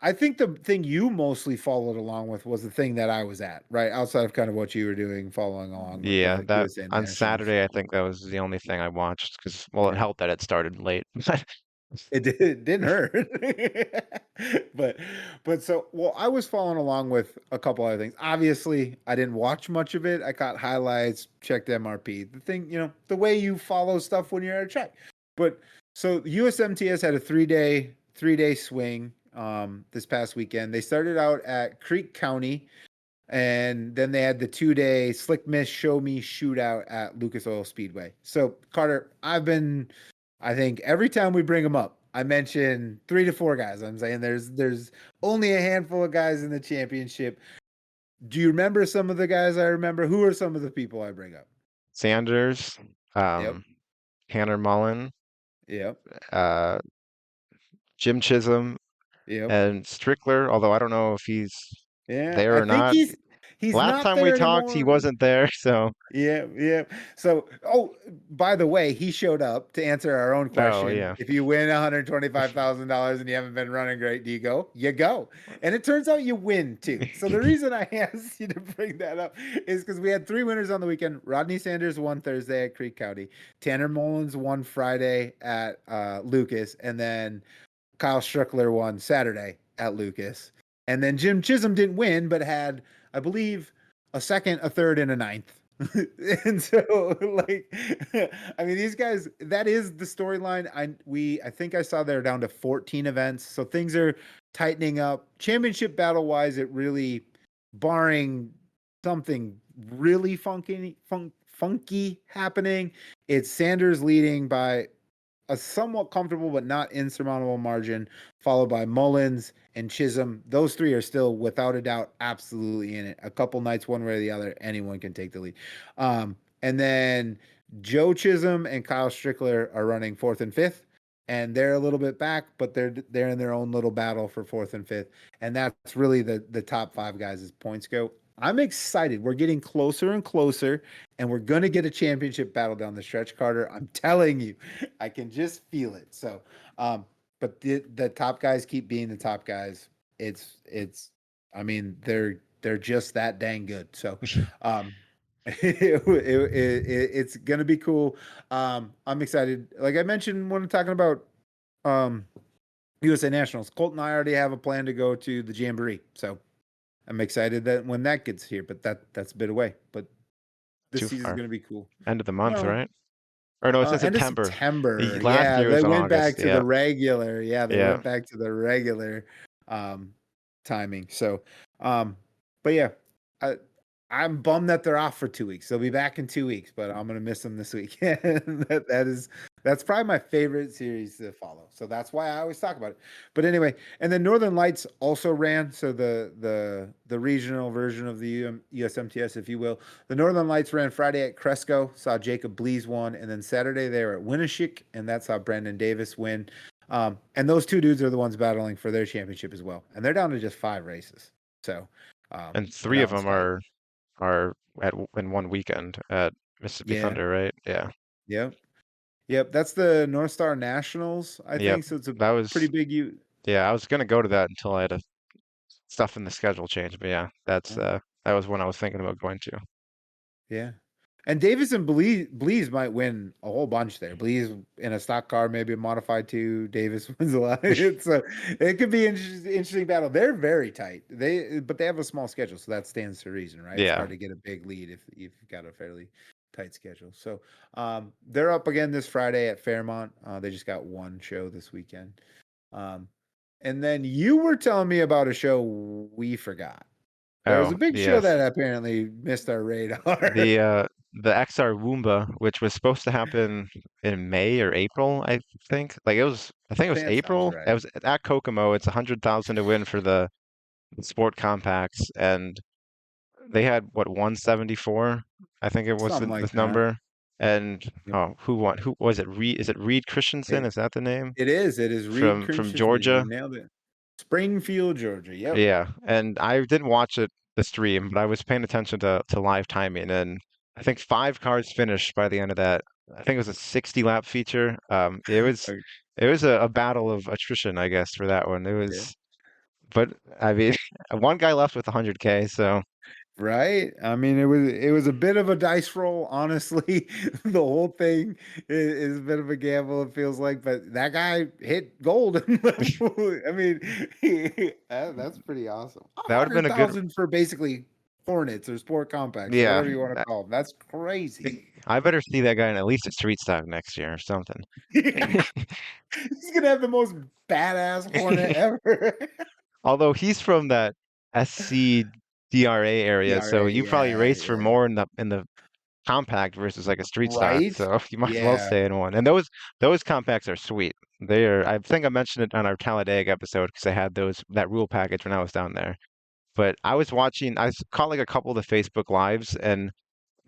I think the thing you mostly followed along with was the thing that I was at, right? Outside of kind of what you were doing, following along with Yeah, the that USA on Nationals. Saturday I think that was the only thing I watched because well, it Yeah. helped that it started late. It didn't hurt. but so, well, I was following along with a couple other things. Obviously, I didn't watch much of it. I caught highlights, checked MRP. The thing, the way you follow stuff when you're at a track. But so USMTS had a three day swing this past weekend. They started out at Creek County, and then they had the 2-day Slick Miss Show Me shootout at Lucas Oil Speedway. So, Carter, I think every time we bring them up, I mentioned 3 to 4 guys. I'm saying there's only a handful of guys in the championship. Do you remember some of the guys I remember? Who are some of the people I bring up? Sanders, Yep. Tanner Mullen, Yep. uh, Jim Chisholm, Yep. and Strickler, although I don't know if he's Yeah. there I or think not. he's Last not time we there talked, he anymore. wasn't there, so Yeah, yeah. So, oh, by the way, he showed up to answer our own oh question. yeah. If you win $125,000 and you haven't been running great, do you go? You go. And it turns out you win too. So the reason I asked you to bring that up is because we had 3 winners on the weekend. Rodney Sanders won Thursday at Creek County. Tanner Mullins won Friday at Lucas, and then Kyle Strickler won Saturday at Lucas. And then Jim Chisholm didn't win, but had, I believe, a second, a third, and a ninth. And so, like, I mean, these guys, that is the storyline. I think I saw they're down to 14 events. So things are tightening up. Championship battle wise, it really, barring something really funky happening, it's Sanders leading by a somewhat comfortable but not insurmountable margin, followed by Mullins and Chisholm. Those 3 are still, without a doubt, absolutely in it. A couple nights, one way or the other, anyone can take the lead. And then Joe Chisholm and Kyle Strickler are running 4th and 5th, and they're a little bit back, but they're in their own little battle for 4th and 5th, and that's really the top 5 guys as points go. I'm excited. We're getting closer and closer, and we're going to get a championship battle down the stretch, Carter. I'm telling you, I can just feel it. So, but the top guys keep being the top guys. I mean, they're just that dang good. So, it's going to be cool. I'm excited. Like I mentioned when I'm talking about, USA Nationals, Colt and I already have a plan to go to the Jamboree. So, I'm excited that when that gets here, but that's a bit away. But this Too season's far. gonna be cool. End of the month, Well, right? Or no, it's in end of September. September. Last Yeah, year was they in went back August. to Yeah. the regular. Yeah, they Yeah. went back to the regular timing. So, but yeah, I, I'm bummed that they're off for 2 weeks. They'll be back in 2 weeks, but I'm gonna miss them this week. That's probably my favorite series to follow. So that's why I always talk about it. But anyway, and then Northern Lights also ran. So the regional version of the USMTS, if you will. The Northern Lights ran Friday at Cresco, saw Jacob Blees won, and then Saturday they were at Winneshiek, and that's how Brandon Davis win. And those 2 dudes are the ones battling for their championship as well. And they're down to just 5 races. So, And 3 that of one's them tight. are in one weekend at Mississippi Yeah. Thunder, right? Yeah. Yep. Yep. That's the North Star Nationals, I Yep. think. So it's a That pretty was big yeah, I was gonna go to that until I had stuff in the schedule change, but yeah, that was one I was thinking about going to. Yeah. And Davis and Blees might win a whole bunch there. Blees in a stock car, maybe a modified 2. Davis wins a lot. So it could be an interesting battle. They're very tight. But they have a small schedule, so that stands to reason, right? It's Yeah. hard to get a big lead if you've got a fairly tight schedule. So they're up again this Friday at Fairmont. They just got 1 show this weekend. And then you were telling me about a show we forgot. There was Oh, a big show yes. that apparently missed our radar. The XR Woomba, which was supposed to happen in May or April, I think. I think it was That sounds April. It right. was at Kokomo. It's 100,000 to win for the sport compacts, and they had what 174, I think it was Something like this that. number. And Yep. oh, who won? Who was it? Is it Reed Christensen? It Is that the name? it is. It is Reed From Christensen. You Georgia. nailed it. Springfield, Georgia. Yep. Yeah, and I didn't watch the stream, but I was paying attention to live timing, and I think 5 cars finished by the end of that. I think it was a 60 lap feature. Okay. It was a battle of attrition, I guess, for that one. It Yeah. was, but I mean, one guy left with 100K, so Right. I mean, it was a bit of a dice roll, honestly. The whole thing is a bit of a gamble, it feels like, but that guy hit gold. I mean, that's pretty awesome. A that would have been hundred a good. thousand for basically Hornets or sport compacts or Yeah, whatever you want to call them. That's crazy. I better see that guy in at least a street stock next year or something. He's gonna have the most badass Hornet ever. Although he's from that SC DRA area, so DRA, you probably yeah, race for yeah. more in the compact versus like a street stock, Right? so you might as well Yeah. stay in one. And those compacts are sweet. They are. I think I mentioned it on our Talladega episode because I had that rule package when I was down there. But I was watching. Caught like a couple of the Facebook lives, and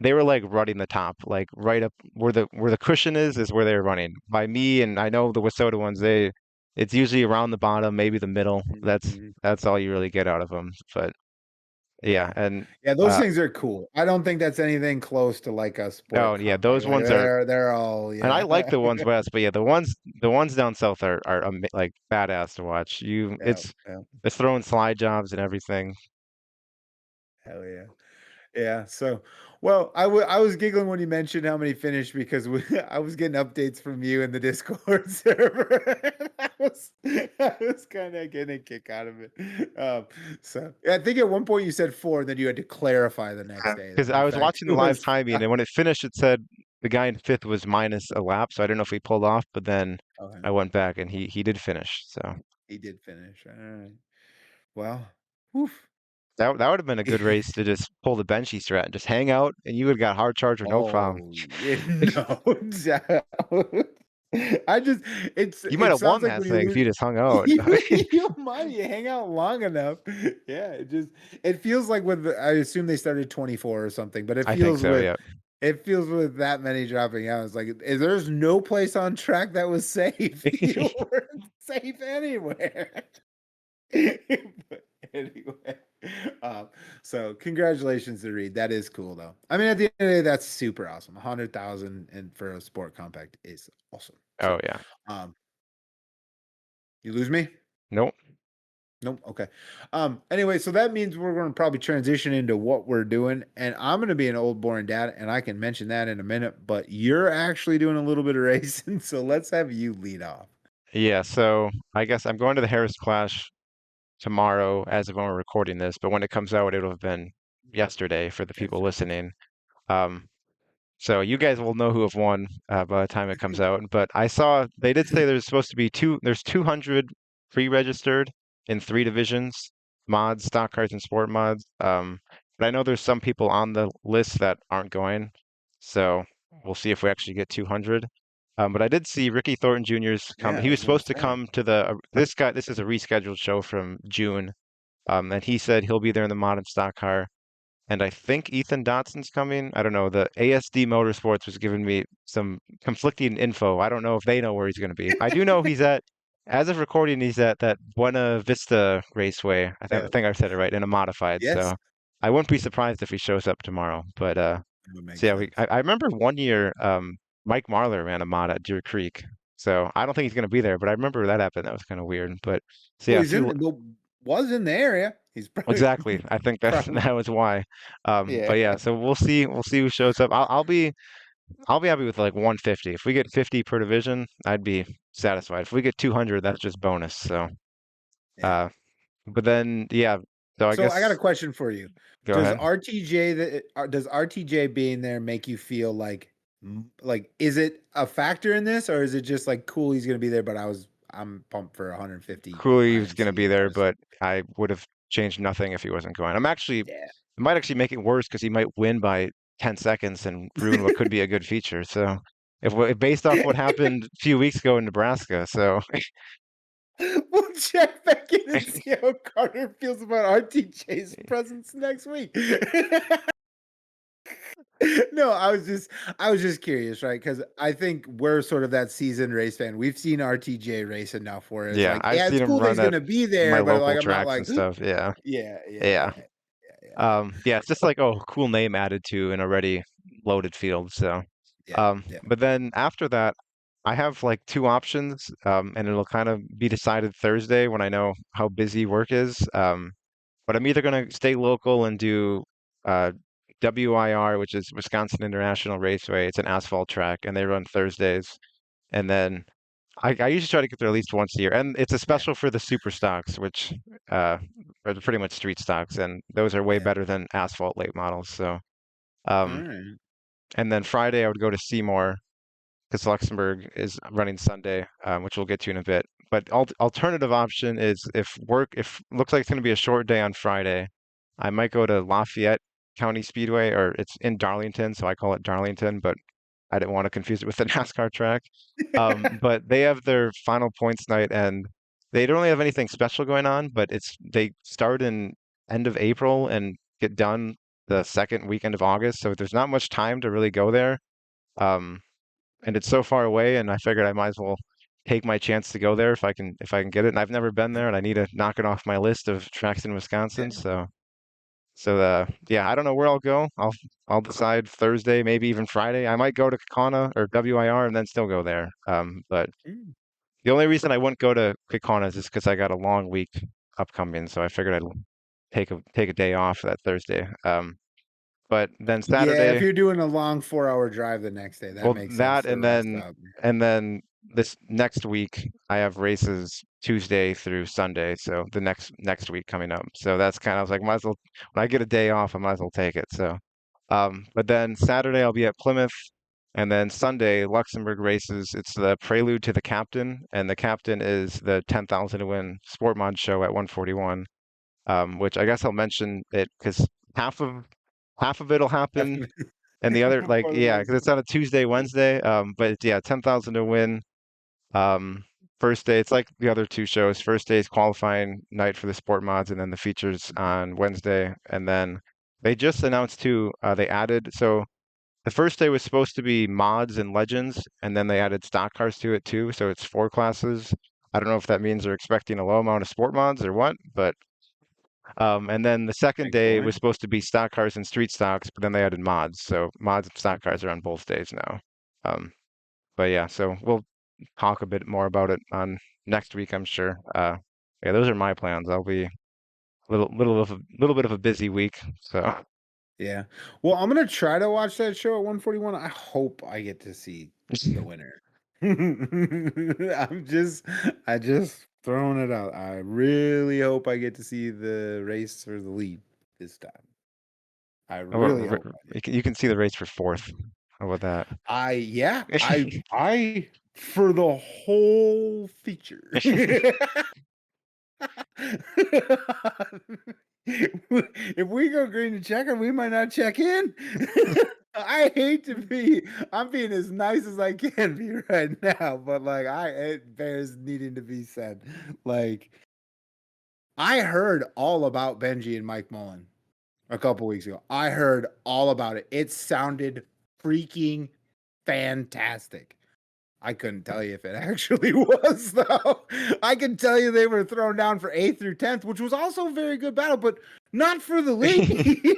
they were like running the top, like right up where the cushion is where they were running. By me, and I know the Wasota ones. It's usually around the bottom, maybe the middle. Mhm. That's all you really get out of them. But yeah, Yeah. and Yeah, those uh, things are cool. I don't think that's anything close to like a oh sport yeah, compact. those Like ones are. they're all And I yeah. like the ones west, but yeah, the ones down south are like badass to watch. Yeah, yeah. It's throwing slide jobs and everything. Hell yeah. Yeah. So, well, I was giggling when you mentioned how many finished because I was getting updates from you in the Discord server. I was kind of getting a kick out of it. So yeah, I think at one point you said four, and then you had to clarify the next day Because that I in was fact watching it the live was timing, and when it finished, it said the guy in fifth was minus a lap, so I don't know if he pulled off. But then okay. I went back, and he did finish. So He did finish. All right. Well, woof. that would have been a good race to just pull the benchy strat and just hang out, and you would have got hard charger no problem. Oh, yeah, no doubt. I just You might it have sounds won like that when you thing if lose you just hung out. you might you hang out long enough. Yeah, it feels like I assume they started 24 or something, but I think so. Yeah. it feels with that many dropping out. It's like there's no place on track that was safe. You weren't safe anywhere. But anyway, um, so congratulations to Reed. That is cool, though. I mean, at the end of the day, that's super awesome. 100,000 and for a sport compact is awesome. Oh So, yeah. um, you lose me? Nope. Nope. Okay. Anyway, so that means we're going to probably transition into what we're doing, and I'm going to be an old boring dad, and I can mention that in a minute. But you're actually doing a little bit of racing, so let's have you lead off. Yeah. So I guess I'm going to the Harris Clash tomorrow as of when we're recording this, but when it comes out, it'll have been yesterday for the people That's right. listening. Um, so you guys will know who have won by the time it comes out. But I saw they did say there's supposed to be there's 200 pre-registered in three divisions, mods, stock cars, and sport mods. But I know there's some people on the list that aren't going, so we'll see if we actually get 200. But I did see Ricky Thornton Jr.'s come. Yeah, He I was was gonna supposed to say. come to the this guy. This is a rescheduled show from June. And he said he'll be there in the mod and stock car. And I think Ethan Dotson's coming. I don't know. The ASD Motorsports was giving me some conflicting info. I don't know if they know where he's going to be. I do know as of recording, he's at that Buena Vista Raceway. I Yeah. think I said it right, in a modified. Yes. So I wouldn't be surprised if he shows up tomorrow. But That would make so yeah, sense. I remember one year, Mike Marlar ran a mod at Deer Creek. So I don't think he's going to be there, but I remember that happened. That was kind of weird. But so Well, yeah, a he's few. well, was in the area. He's probably Exactly. I think that's probably that was why. yeah. But yeah, so we'll see who shows up. I'll be happy with like 150. If we get 50 per division, I'd be satisfied. If we get 200, that's just bonus. So, Yeah. uh, but then yeah, so I So I got a guess question for you. go ahead. Does RTJ being there make you feel like is it a factor in this or is it just like cool he's gonna be there, but I'm pumped for 150 Cooley's gonna be IMCA there, cars. but I would have changed nothing if he wasn't going. It Yeah. might actually make it worse because he might win by 10 seconds and ruin what could be a good feature. So if based off what happened a few weeks ago in Nebraska, so We'll check back in and see how Carter feels about RTJ's presence next week. No, I was just curious, right? Because I think we're sort of that seasoned race fan. We've seen RTJ race enough where it's yeah, like, I've yeah, seen it's him cool that run he's at gonna be my there, but like local I'm not tracks and like, stuff. Yeah. yeah, yeah, Yeah. yeah, yeah, Yeah, it's just like, oh, cool name added to an already loaded field. So, yeah, yeah, but then after that, I have like two options, and it'll kind of be decided Thursday when I know how busy work is. But I'm either gonna stay local and do uh, WIR, which is Wisconsin International Raceway. It's an asphalt track, and they run Thursdays. And then I usually try to get there at least once a year, and it's a yeah, special for the super stocks, which uh, are pretty much street stocks, and those are way yeah. better than asphalt late models. So, All um, right. and then Friday I would go to Seymour because Luxembourg is running Sunday, which we'll get to in a bit. But alternative option is if looks like it's going to be a short day on Friday, I might go to Lafayette County Speedway, or it's in Darlington, so I call it Darlington, but I didn't want to confuse it with the NASCAR track. But they have their final points night, and they don't really have anything special going on, but they start in end of April and get done the second weekend of August, so there's not much time to really go there. Um, and it's so far away, and I figured I might as well take my chance to go there if I can get it. And I've never been there, and I need to knock it off my list of tracks in Wisconsin. So yeah, I don't know where I'll go. I'll decide Thursday, maybe even Friday. I might go to Kaukauna or WIR and then still go there. But Mm. the only reason I wouldn't go to Kaukauna is just because I got a long week upcoming, so I figured I'd take a day off that Thursday. But then Yeah, if Saturday, you're doing a long 4-hour drive the next day, that well, makes sense that to rest up. and then this next week I have races Tuesday through Sunday, so the next week coming up. So that's kind of, I was like, might as well, when I get a day off, I might as well take it. So, but then Saturday I'll be at Plymouth, and then Sunday Luxembourg races. It's the prelude to the Captain, and the Captain is the 10,000 to win Sport Mod show at 141. Which I guess I'll mention it because half of it'll happen. And the other, like, For the yeah, most because it's on a Tuesday, Wednesday. But yeah, 10,000 to win. First day, it's like the other two shows. First day is qualifying night for the sport mods, and then the features on Wednesday. And then they just announced too, they added, so the first day was supposed to be mods and legends, and then they added stock cars to it too. So it's 4 classes. I don't know if that means they're expecting a low amount of sport mods or what, but and then the second Big day was point. supposed to be stock cars and street stocks, but then they added mods. So mods and stock cars are on both days now. Um, but yeah, so we'll talk a bit more about it on next week, I'm sure. Yeah, those are my plans. I'll be a little bit of a busy week. So Yeah. Well, I'm gonna try to watch that show at 141. I hope I get to see the winner. I just throwing it out. I really hope I get to see the race for the lead this time. I really hope I do. you can see the race for fourth. How about that? I for the whole feature. If we go green to checker, we might not check in. I hate to be, I'm being as nice as I can be right now, but like it bears needing to be said. Like I heard all about Benji and Mike Mullen a couple weeks ago. I heard all about it. It sounded freaking fantastic. I couldn't tell you if it actually was, though. I can tell you they were thrown down for 8th through 10th, which was also a very good battle, but not for the lead.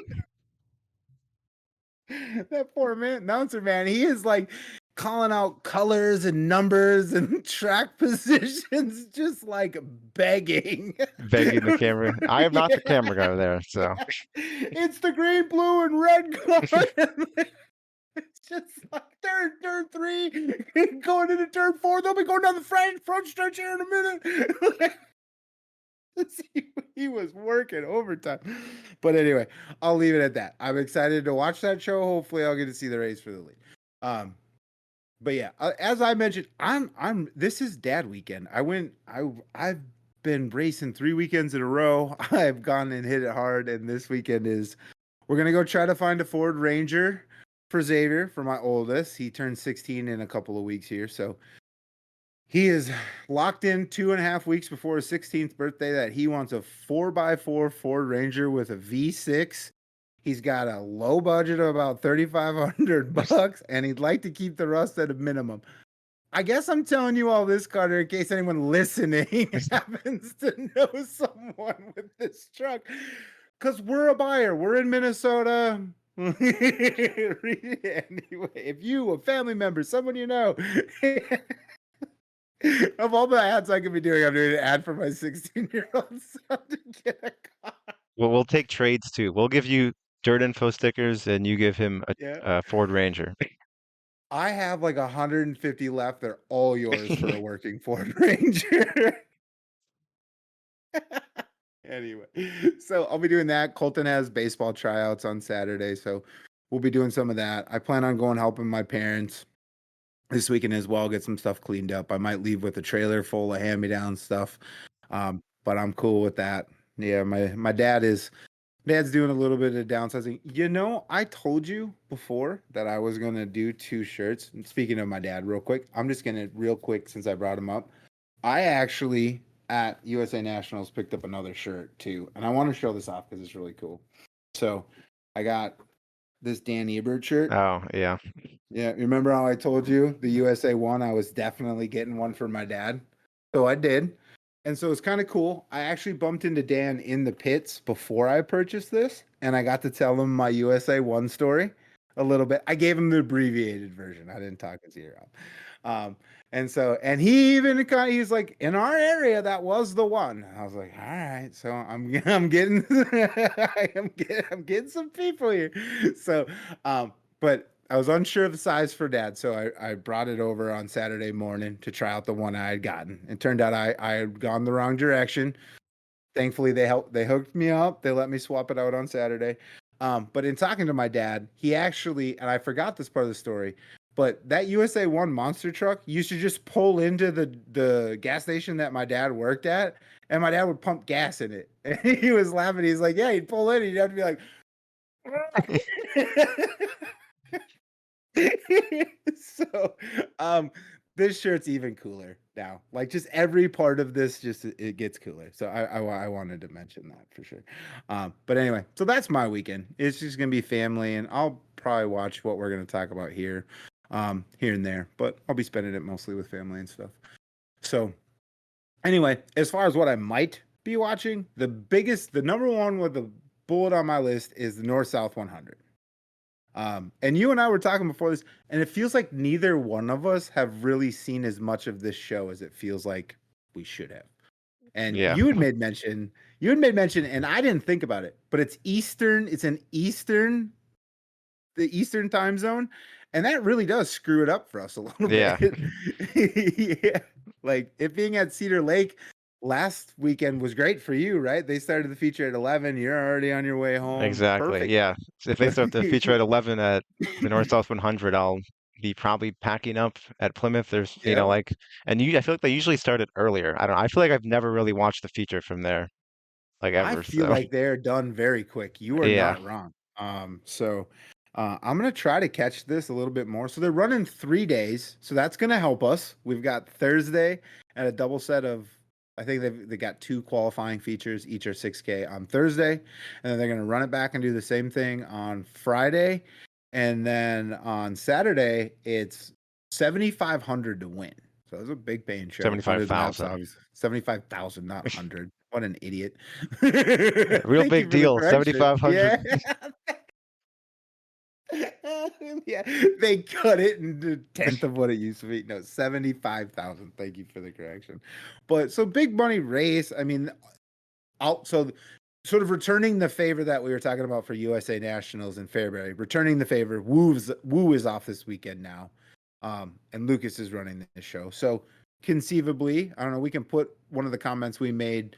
That poor man, announcer man, he is like calling out colors and numbers and track positions, just like begging. Begging the camera. I am not the camera guy there, so It's the green, blue, and red card. It's just like turn 3, going into turn 4. They'll be going down the front stretch here in a minute. He was working overtime. But anyway, I'll leave it at that. I'm excited to watch that show. Hopefully I'll get to see the race for the lead. But yeah, as I mentioned, this is dad weekend. I've been racing 3 weekends in a row. I've gone and hit it hard, and this weekend we're gonna go try to find a Ford Ranger for Xavier, for my oldest. He turns 16 in a couple of weeks here, so he is locked in 2.5 weeks before his 16th birthday that he wants a 4x4 Ford Ranger with a V6. He's got a low budget of about $3,500, and he'd like to keep the rust at a minimum. I guess I'm telling you all this, Carter, in case anyone listening happens to know someone with this truck, because we're a buyer. We're in Minnesota. Anyway, if you, a family member, someone you know, of all the ads I could be doing, I'm doing an ad for my 16-year-old son to get a car. well, we'll take trades too. We'll give you DirtInfo stickers, and you give him Yeah. a Ford Ranger. I have like 150 left. They're all yours for a working Ford Ranger. Anyway, so I'll be doing that. Colton has baseball tryouts on Saturday, so we'll be doing some of that. I plan on going helping my parents this weekend as well, get some stuff cleaned up. I might leave with a trailer full of hand-me-down stuff, but I'm cool with that. Yeah, my dad is Dad's doing a little bit of downsizing. You know, I told you before that I was gonna do 2 shirts. And speaking of my dad, real quick, I'm just gonna real quick since I brought him up. I actually at USA Nationals picked up another shirt too, and I want to show this off because it's really cool. So I got this Dan Ebert shirt. Oh, yeah. Yeah, remember how I told you the USA one? I was definitely getting one for my dad. So I did. And so it's kind of cool. I actually bumped into Dan in the pits before I purchased this, and I got to tell him my USA one story a little bit. I gave him the abbreviated version. I didn't talk his ear off. And so, and he even he's like, in our area, that was the one. I was like, all right. So I'm getting, I'm getting some people here. So, but I was unsure of the size for dad, so I brought it over on Saturday morning to try out the one I had gotten. It turned out I had gone the wrong direction. Thankfully, they hooked me up. They let me swap it out on Saturday. But in talking to my dad, he actually, and I forgot this part of the story, but that USA One monster truck used to just pull into the gas station that my dad worked at, and my dad would pump gas in it. And he was laughing. He's like, "Yeah, he'd pull in, and he'd have to be like." So, this shirt's even cooler now. Like just every part of this, just it gets cooler. So I wanted to mention that for sure. But anyway, so that's my weekend. It's just gonna be family, and I'll probably watch what we're gonna talk about here, here and there. But I'll be spending it mostly with family and stuff. So anyway, as far as what I might be watching, the number one with the bullet on my list is the North South 100. And you and I were talking before this, and it feels like neither one of us have really seen as much of this show as it feels like we should have. And Yeah. you had made mention, and I didn't think about it, but it's Eastern, the Eastern time zone, and that really does screw it up for us a little Yeah. bit. Yeah. Like it being at Cedar Lake last weekend was great for you, right? They started the feature at 11. You're already on your way home. Exactly. Perfect. Yeah. So if they start the feature at 11 at the North South 100, I'll be probably packing up at Plymouth. There's, Yep. like, and I feel like they usually start it earlier. I don't know. I feel like I've never really watched the feature from there, like I ever. feel So like they're done very quick. You are yeah. not wrong. So I'm gonna try to catch this a little bit more. So they're running 3 days, so that's gonna help us. We've got Thursday and a double set of. I think they got 2 qualifying features, each are 6K on Thursday, and then they're gonna run it back and do the same thing on Friday, and then on Saturday it's 7,500 to win. So it's a big paying show. 75,000. 75,000, not 100. What an idiot. Real Thank you big for the deal. correction. 7,500. Yeah. Yeah, they cut it into a tenth of what it used to be. No, 75,000. Thank you for the correction. But so big money race. I mean, so sort of returning the favor that we were talking about for USA Nationals in Fairbury, returning the favor. Woo is off this weekend now. And Lucas is running this show. So conceivably, I don't know, we can put one of the comments we made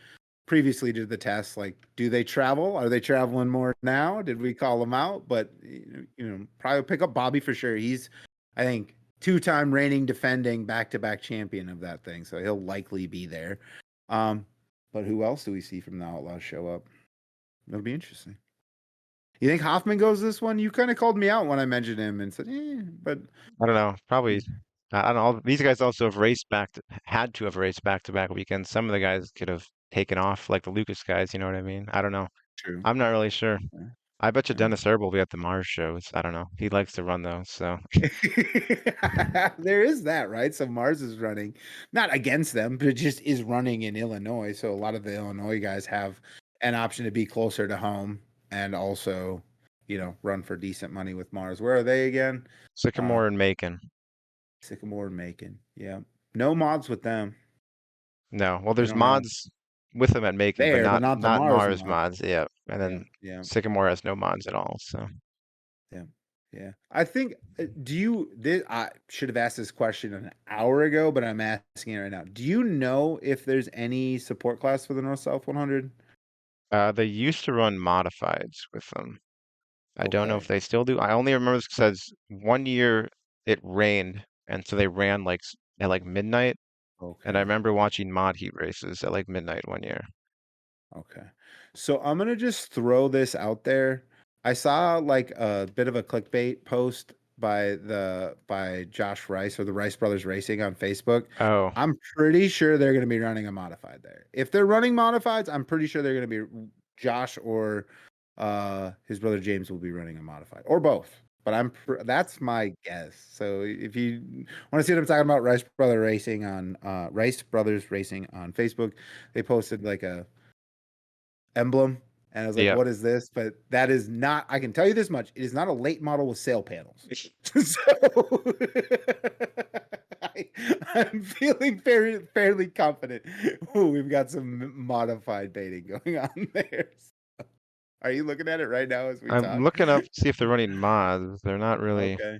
previously to the test, like, do they travel? Are they traveling more now? Did we call them out? But probably pick up Bobby for sure. He's, I think, 2-time reigning, defending, back-to-back champion of that thing, so he'll likely be there. But who else do we see from the Outlaws show up? It'll be interesting. You think Hoffman goes this one? You kind of called me out when I mentioned him and said, but I don't know. Probably. I don't know. These guys also have had to have raced back-to-back weekends. Some of the guys could have taken off, like the Lucas guys. You know what I mean? I don't know. true. I'm not really sure. Yeah. I bet you Yeah. Dennis Erb will be at the Mars shows. I don't know. He likes to run those, so There is that, right? So Mars is running, not against them, but it just is running in Illinois. So a lot of the Illinois guys have an option to be closer to home and also, run for decent money with Mars. Where are they again? Sycamore and Macon. Sycamore and Macon. Yeah. No mods with them. No. Well, They there's don't have mods with them at Macon, but there, but not the not Mars Mars mod. mods. Yeah. And Yeah. then Yeah. Sycamore has no mods at all. So Yeah. Yeah. I think, I should have asked this question an hour ago, but I'm asking it right now. Do you know if there's any support class for the North South 100? they used to run modifieds with them. I don't know if Okay. they still do. I only remember this says one year it rained, and so they ran at like midnight. And I Okay. remember watching mod heat races at like midnight one year. Okay. So I'm gonna just throw this out there. I saw like a bit of a clickbait post by Josh Rice or the Rice Brothers Racing on Facebook. Oh, I'm pretty sure they're gonna be running a modified there. If they're running modifieds, I'm pretty sure they're gonna be Josh or his brother James will be running a modified or both. But that's my guess. So if you want to see what I'm talking about, Rice Brothers Racing on Facebook, they posted like a emblem. And I was like, yeah. what is this? But that is not, I can tell you this much. It is not a late model with sail panels. So I, I'm feeling fairly confident. Ooh, we've got some modified baiting going on there. Are you looking at it right now as we I'm talk? looking up to see if they're running mods. They're not really. Okay.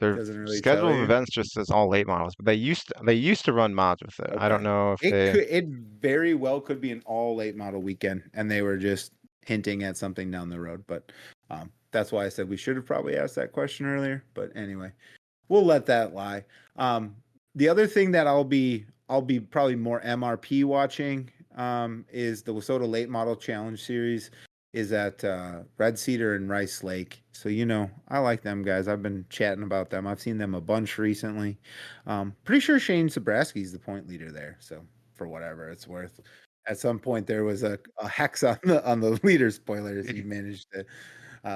Their Doesn't really tell schedule of you. events just says all late models, but they used to run mods with it. I don't Okay. know if they. It very well could be an all late model weekend, and they were just hinting at something down the road. But that's why I said we should have probably asked that question earlier. But anyway, we'll let that lie. The other thing that I'll be probably more MRP watching is the Wasota Late Model Challenge Series is at Red Cedar and Rice Lake. So I like them guys. I've been chatting about them. I've seen them a bunch recently. Pretty sure Shane Zabraski's the point leader there. So for whatever it's worth. At some point there was a hex on the leader spoilers. He managed to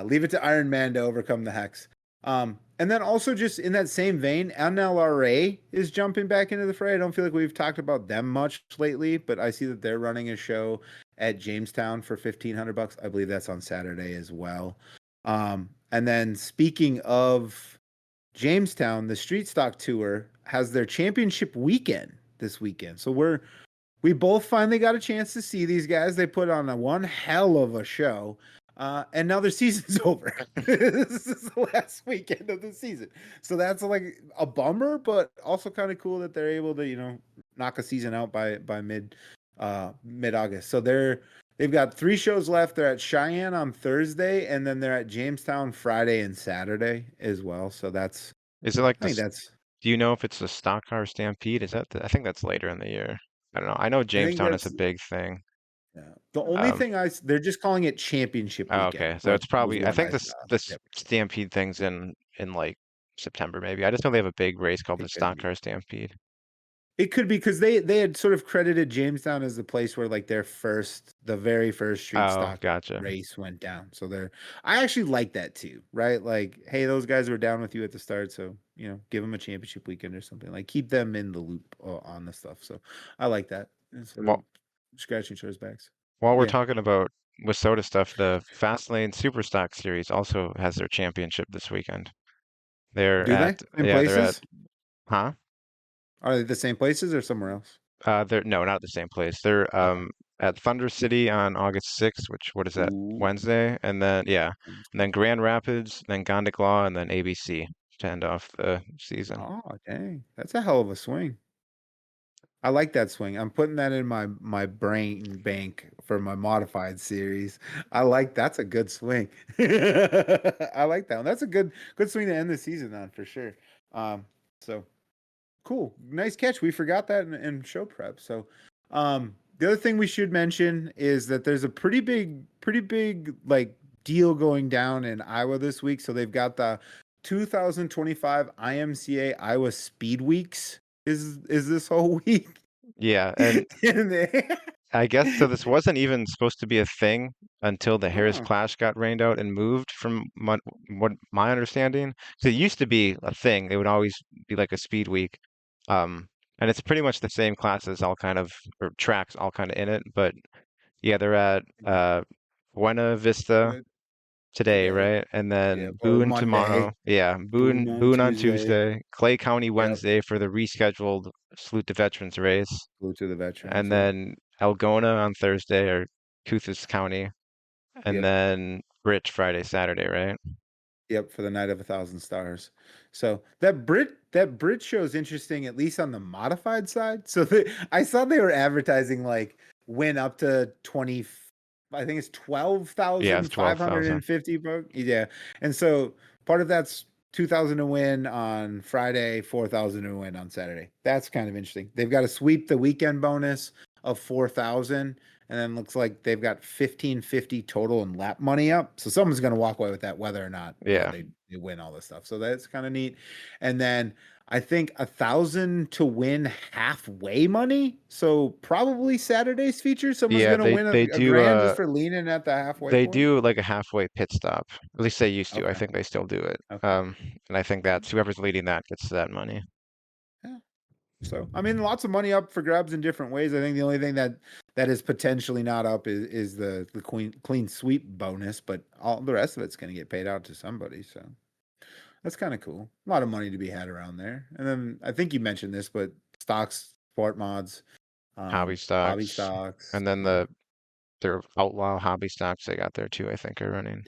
leave it to Iron Man to overcome the hex. And then also just in that same vein, NLRA is jumping back into the fray. I don't feel like we've talked about them much lately, but I see that they're running a show at Jamestown for $1,500. I believe that's on Saturday as well. And then speaking of Jamestown, the Street Stock Tour has their championship weekend this weekend. So we both finally got a chance to see these guys. They put on one hell of a show. And now their season's over. This is the last weekend of the season. So that's like a bummer, but also kind of cool that they're able to, knock a season out by mid August. So they've got 3 shows left. They're at Cheyenne on Thursday, and then they're at Jamestown Friday and Saturday as well. So Is it like I think this? that's Do you know if it's the stock car stampede? Is that I think that's later in the year. I don't know. I know I think Jamestown is a that's big thing. yeah. The only Um, thing they're just calling it championship oh, weekend. okay. So it's Was probably I what think I this saw. this Yep. stampede thing's in like September maybe. I just know they have a big race called the It could stock be. car stampede. It could be because they had sort of credited Jamestown as the place where like the very first street Oh, stock gotcha. race went down. So I actually like that too, right? Like, hey, those guys were down with you at the start, so give them a championship weekend or something. Like, keep them in the loop on the stuff. So I like that. And sort of Well, scratching each other's backs. while we're Yeah. talking about Wasota stuff, the Fastlane Super Stock Series also has their championship this weekend. They're Do at they? In yeah, they're at places? huh? Are they the same places or somewhere else? They're no, not at the same place. They're Okay. at Thunder City on August 6th, which what is that? Ooh. Wednesday, and then yeah, and then Grand Rapids, then Gondiklah, and then ABC to end off the season. Oh, dang. That's a hell of a swing. I like that swing. I'm putting that in my brain bank for my modified series. That's a good swing. I like that one. That's a good swing to end the season on for sure. So cool. Nice catch. We forgot that in show prep. So the other thing we should mention is that there's a pretty big like deal going down in Iowa this week. So they've got the 2025 IMCA Iowa Speedweeks is this whole week. Yeah, and And I guess so. This wasn't even supposed to be a thing until the Harris oh, Clash got rained out and moved, from what my understanding. So it used to be a thing. They would always be like a speed week, and it's pretty much the same classes, all kind of or tracks, all kind of in it. But yeah, they're at Buena Vista good today, today. right? And Yep. then Or Boone Monday. tomorrow. Yeah, Boone on Boone on Tuesday. Tuesday. Clay County Yep. Wednesday for the rescheduled Salute the Veterans race. Blue to the veterans. And Yep. then Algona on Thursday or Couthes County. And Yep. then Rich Friday, Saturday, right? Yep, for the Night of 1,000 Stars. So that Brit show is interesting, at least on the modified side. So I saw they were advertising like win up to 20. I think it's Yeah, it's 12,000. 12,550 bucks. Yeah, and so part of that's 2,000 to win on Friday, 4,000 to win on Saturday. That's kind of interesting. They've got to sweep the weekend bonus of 4,000, and then looks like they've got 1550 total in lap money up. So someone's going to walk away with that, whether or not Yeah. they win all this stuff. So that's kind of neat. And then I think 1,000 to win halfway money. So probably Saturday's feature. Someone's Yeah, going to win they a do grand just for leaning at the halfway they point. do like a halfway pit stop. At least they used to. I Okay. think they still do it. Okay. And I think that's whoever's leading that gets that money. Yeah. So I mean, lots of money up for grabs in different ways. I think the only thing that is potentially not up is the clean sweep bonus, but all the rest of it's going to get paid out to somebody. So that's kind of cool. A lot of money to be had around there. And then I think you mentioned this, but stocks, sport mods, Hobby hobby stocks. stocks. And then their outlaw hobby stocks they got there too, I think are running.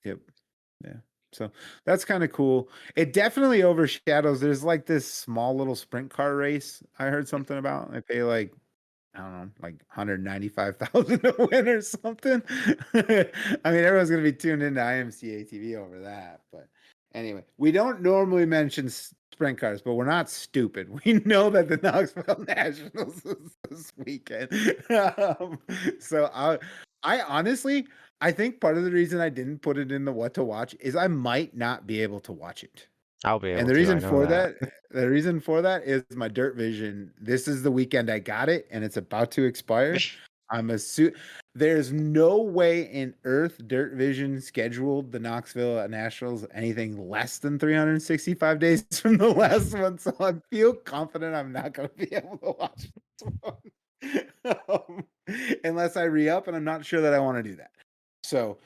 Yep. Yeah. So that's kind of cool. It definitely overshadows. There's like this small little sprint car race I heard something about. They pay like, I don't know, like 195,000 to win or something. I mean, everyone's gonna be tuned into IMCA TV over that. But anyway, we don't normally mention sprint cars, but we're not stupid. We know that the Knoxville Nationals is this weekend. So I honestly, I think part of the reason I didn't put it in the what to watch is I might not be able to watch it. I'll be And able to, I know that. the reason for that is my Dirt Vision. This is the weekend I got it, and it's about to expire. There's no way in Earth Dirt Vision scheduled the Knoxville Nationals anything less than 365 days from the last one, so I feel confident I'm not going to be able to watch this one unless I re-up, and I'm not sure that I want to do that. So,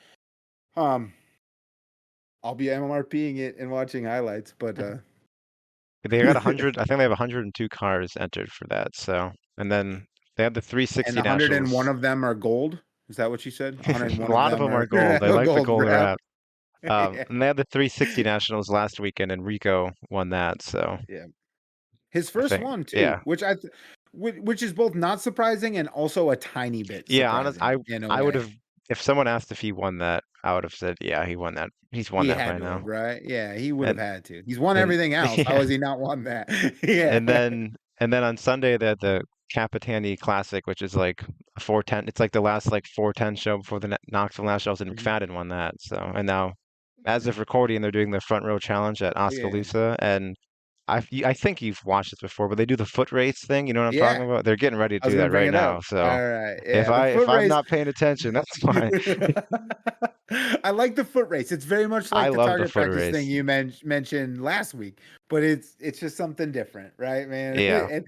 I'll be MMRPing it and watching highlights, but They got 100, I think they have 102 cars entered for that. So, and then they had the and 360 101 Nationals. of them are gold. Is that what you said? A 101 lot of them are gold. They like the gold gold wrap. wrap. And they had the 360 Nationals last weekend, and Rico won that. So Yeah, his I first think, one too, yeah, which is both not surprising and also a tiny bit yeah. Honest, surprising in a I would way. have if someone asked if he won that, I would have said, yeah, he won that. He's won He that had by to now. have, right? Yeah, he would have And had to. He's won and everything else. How yeah, has he not won that? Yeah. and then on Sunday they had the Capitani Classic, which is like a 410. It's like the last like 410 show before the Knoxville Nationals, and Mhm. McFadden won that. So and now, as of recording, they're doing the front row challenge at Yeah. Oskaloosa, and I think you've watched this before, but they do the foot race thing. You know what I'm talking Yeah. about? They're getting ready to I was do gonna that bring right it up. now. So All right. Yeah. The if foot I'm race. not paying attention, that's fine. I like the foot race. It's very much I like the love the target foot practice thing race. you mentioned last week, but it's just something different, right, man? Yeah, And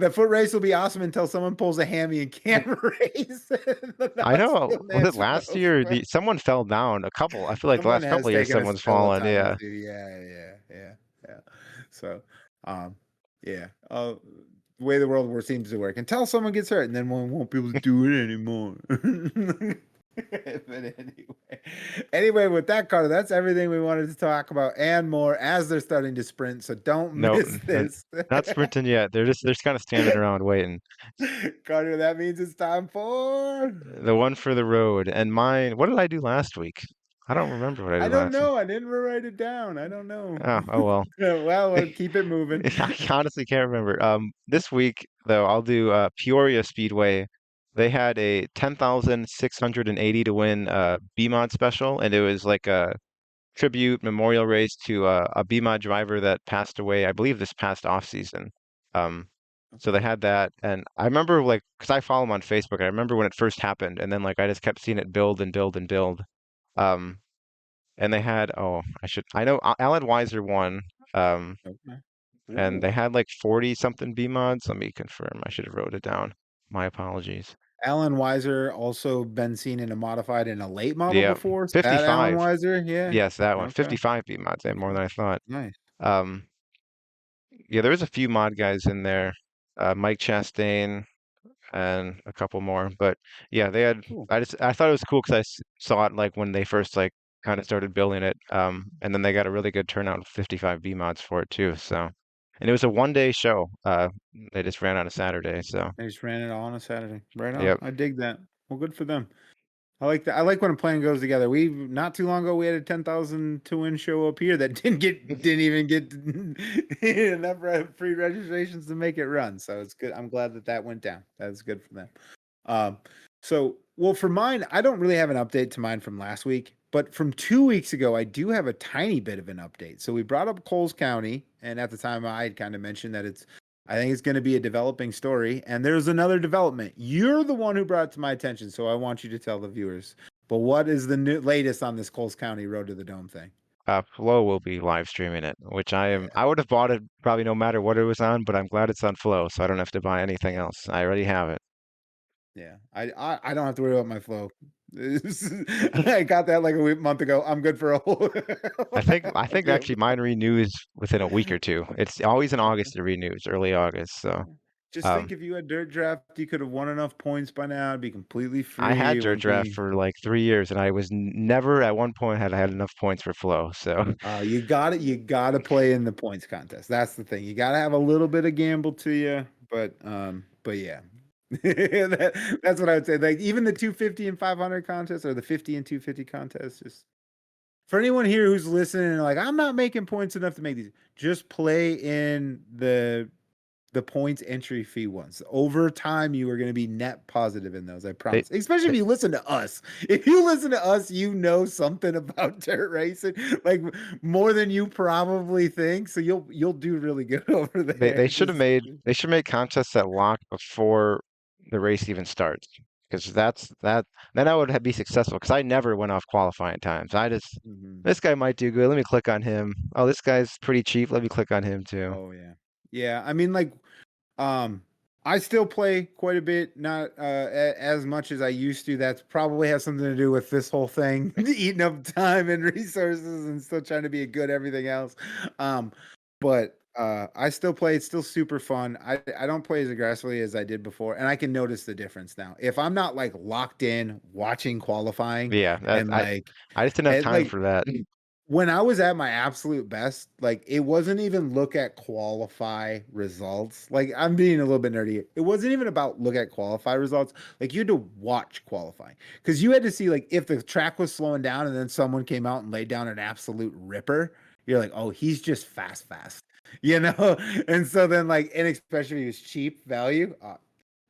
the foot race will be awesome until someone pulls a hammy and can't race the I know. Knoxville Was it last Nationals. year? Someone fell down. A couple. I feel like the Someone last has couple of years, taken a someone's spill a fallen. time or Yeah. two. Yeah. So, yeah. The way the world seems to work until someone gets hurt, and then one won't be able to do it anymore. But anyway, with that, Carter, that's everything we wanted to talk about and more as they're starting to sprint. So don't No, miss this. not sprinting yet. They're just kind of standing around waiting. Carter, that means it's time for. The one for the road. And mine, what did I do last week? I don't remember what I I did don't last week. know. I didn't write it down. I don't know. Oh well. Well, we'll keep it moving. I honestly can't remember. This week though, I'll do Peoria Speedway. They had a 10,680 to win BMod special, and it was like a tribute memorial race to a BMod driver that passed away, I believe this past off season. Um, so they had that, and I remember like because I follow him on Facebook. I remember when it first happened, and then like I just kept seeing it build and build and build. Um, and they had I know Alan Weiser won. Okay. And Ooh. they had like 40 something B mods. Let me confirm. I should have wrote it down. My apologies. Alan Weiser also been seen in a modified in a late model Yeah, before. Is that Alan 55. Weiser? Yeah. Yes, that one. Okay. 55 B mods. They had more Okay. than I thought. Nice. Um, yeah, there was a few mod guys in there. Mike Chastain and a couple more. But yeah, they had. Cool. I thought it was cool because saw it like when they first like kind of started building it. And then they got a really good turnout of 55 B mods for it too. So, and it was a 1 day show. They just ran on a Saturday. So, They just ran it all on a Saturday. Right on. yep. I dig that. Well, good for them. I like that. I like when a plan goes together. We not too long ago we had a 10,000 to win show up here that didn't even get enough free registrations to make it run. So it's good. I'm glad that went down. That's good for them. Um, So, well, for mine, I don't really have an update to mine from last week, but from 2 weeks ago, I do have a tiny bit of an update. So we brought up Coles County, and at the time, I had kind of mentioned that I think it's going to be a developing story, and there's another development. You're the one who brought it to my attention, so I want you to tell the viewers. But what is the latest on this Coles County Road to the Dome thing? Flow will be live streaming it, which Yeah. I would have bought it probably no matter what it was on, but I'm glad it's on Flow, so I don't have to buy anything else. I already have it. Yeah, I don't have to worry about my flow. I got that like a month ago. I'm good for a whole. I think Yeah. actually mine renews within a week or two. It's always in August it renews, early August. So Just um, think if you had Dirt Draft, you could have won enough points by now. It'd be completely I free. had It Dirt wouldn't Draft be. for like 3 years, and I was never at one point had I had enough points for Flow. So You got it. You got to play in the points contest. That's the thing. You got to have a little bit of gamble to you. But yeah, that's what I would say. Like even the 250 and 500 contest, or the 50 and 250 contest, just for anyone here who's listening and like, I'm not making points enough to make these, just play in the points entry fee ones. Over time, you are going to be net positive in those. I they, promise. Especially if they you listen to us. If you listen to us, you know something about dirt racing, like more than you probably think. So you'll do really good over there. Just they should make contests that lock before the race even starts, because then I would be successful, because I never went off qualifying times. I just, mhm. this guy might do good, let me click on him. Oh, this guy's pretty cheap, let me click on him too. Oh yeah, yeah. I mean, like, um, I still play quite a bit, not as much as I used to. That's probably has something to do with this whole thing, eating up time and resources, and still trying to be a good everything else. Um, but I still play. It's still super fun. I don't play as aggressively as I did before, and I can notice the difference now. If I'm not like locked in watching qualifying Yeah, and I just didn't have time like for that. when I was at my absolute best, like it wasn't even look at qualify results. Like I'm being a little bit nerdy. It wasn't even about look at qualify results. Like you had to watch qualifying because you had to see like if the track was slowing down and then someone came out and laid down an absolute ripper. You're like, oh, he's just fast, you know. And so then like, and especially if he was cheap value,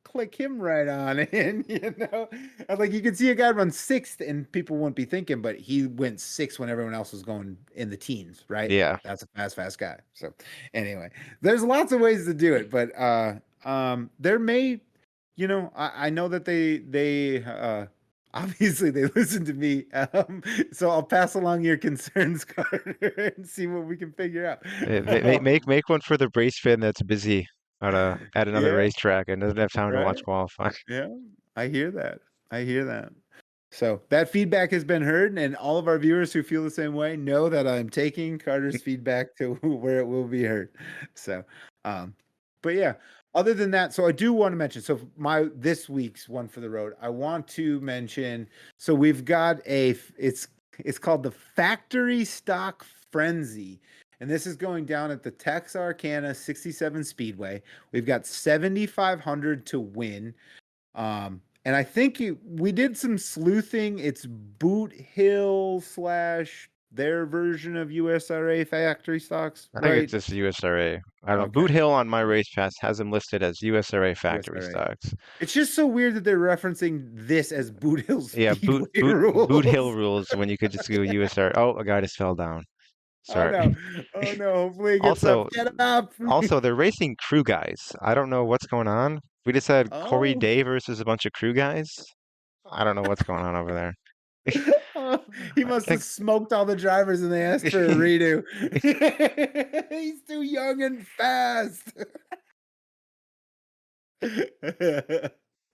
click him right on in, you know? And like you could see a guy run sixth and people wouldn't be thinking, but he went sixth when everyone else was going in the teens, right? Yeah, That's a fast guy. So anyway, there's lots of ways to do it, but there may, you know, I know that they obviously they listen to me. So I'll pass along your concerns, Carter, and see what we can figure out. make one for the race fan that's busy at another Yeah, racetrack and doesn't have time to watch right. qualifying. Yeah, I hear that. I hear that. So that feedback has been heard, and all of our viewers who feel the same way know that I'm taking Carter's feedback to where it will be heard. So, um, but yeah, other than that, so I do want to mention, so this week's one for the road, I want to mention, so we've got it's called the Factory Stock Frenzy. And this is going down at the Texarkana 67 Speedway. We've got 7,500 to win. And I think we did some sleuthing. It's Boot Hill / their version of USRA factory stocks, I think it's right? just USRA. I don't know. Boot Okay, Hill on my race pass has them listed as USRA factory USRA. stocks. It's just so weird that they're referencing this as Boot Hill Yeah, Speedway Boot Hill rules. rules when you could just go USRA. Oh, a guy just fell down. Oh Sorry. no! Oh no! Hopefully it gets up. Also, Get up! also they're racing crew guys. I don't know what's going on. We just had Corey Oh. Day versus a bunch of crew guys. I don't know what's going on over there. Oh, he I must have think smoked all the drivers and they asked for a redo. He's too young and fast.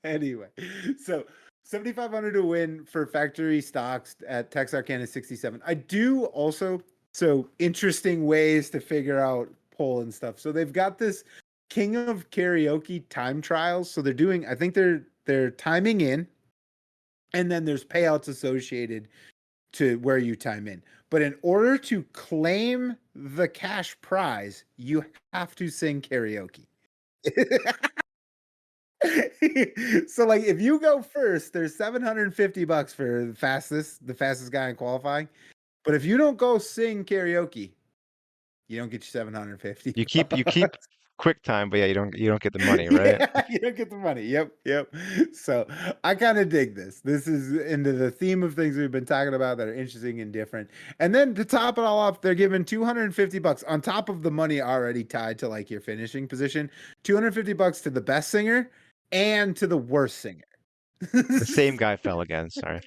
Anyway, so 7,500 to win for factory stocks at Texarkana 67. I do also, so interesting ways to figure out poll and stuff. So they've got this King of Karaoke time trials. So they're doing, I think they're timing in, and then there's payouts associated to where you time in. But in order to claim the cash prize, you have to sing karaoke. So like if you go first, there's $750 for the fastest guy in qualifying. But if you don't go sing karaoke, you don't get your 750. you keep quick time, but yeah, you don't get the money, right? Yeah, you don't get the money. Yep, yep. So I kind of dig this. This is into the theme of things we've been talking about that are interesting and different. And then to top it all off, they're giving $250 on top of the money already tied to like your finishing position. $250 to the best singer and to the worst singer. The same guy fell again. Sorry.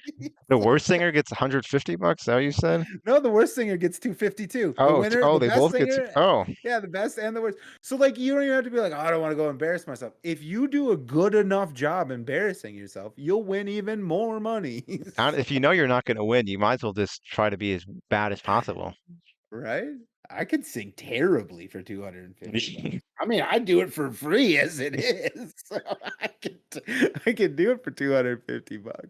The worst singer gets $150. Is that what you said? No, the worst singer gets 252. The Oh, winner, oh, the they best both get to. singer, Oh, yeah, the best and the worst. So like you don't even have to be like, oh, I don't want to go embarrass myself. If you do a good enough job embarrassing yourself, you'll win even more money. if you know you're not going to win, you might as well just try to be as bad as possible. Right? I could sing terribly for $250. I mean, I do it for free as it is. So I could do it for $250.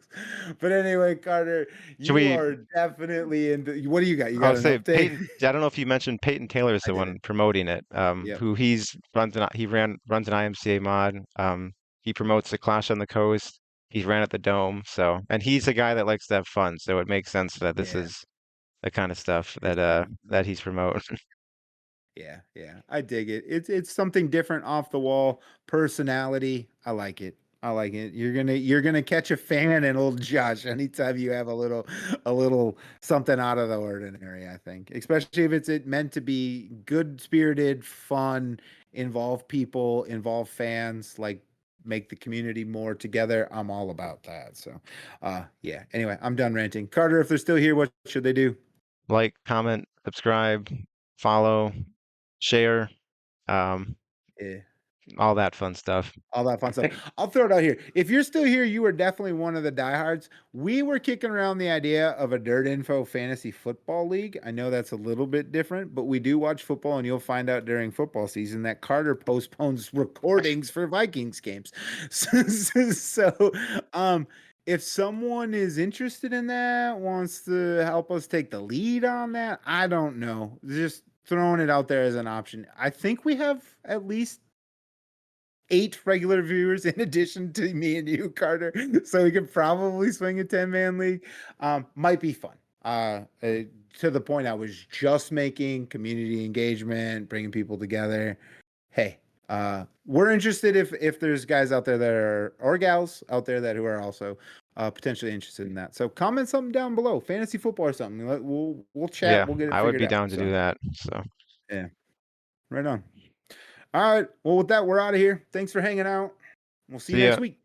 But anyway, Carter, Should you we? are definitely into what do you got? You I'll got an say update? Peyton. I don't know if you mentioned Peyton Taylor is I the did. one promoting it. Yep. Who he runs an IMCA mod. He promotes the Clash on the Coast. He's ran at the Dome. So, and he's a guy that likes to have fun. So it makes sense that this Yeah. is the kind of stuff It's fun. that he's promoting. Yeah, yeah. I dig it. It's something different off the wall personality. I like it. I like it. You're gonna catch a fan in old Josh anytime you have a little something out of the ordinary, I think. Especially if it's meant to be good spirited, fun, involve people, involve fans, like make the community more together. I'm all about that. So yeah. Anyway, I'm done ranting. Carter, if they're still here, what should they do? Like, comment, subscribe, follow, share, um, Yeah. all that fun stuff. All that fun stuff. I'll throw it out here. If you're still here, you are definitely one of the diehards. We were kicking around the idea of a Dirt Info fantasy football league. I know that's a little bit different, but we do watch football, and you'll find out during football season that Carter postpones recordings for Vikings games. So, if someone is interested in that, wants to help us take the lead on that, I don't know. Just throwing it out there as an option. I think we have at least 8 regular viewers in addition to me and you, Carter. So we could probably swing a 10-man league. Might be fun. To the point I was just making community engagement, bringing people together. Hey, we're interested if there's guys out there that are or gals out there that who are also potentially interested in that. So comment something down below, fantasy football or something. We'll chat. Yeah, We'll get it I would figured be out. down to So do that. So. yeah, right on. All right. Well, with that, we're out of here. Thanks for hanging out. We'll see you See next ya. week.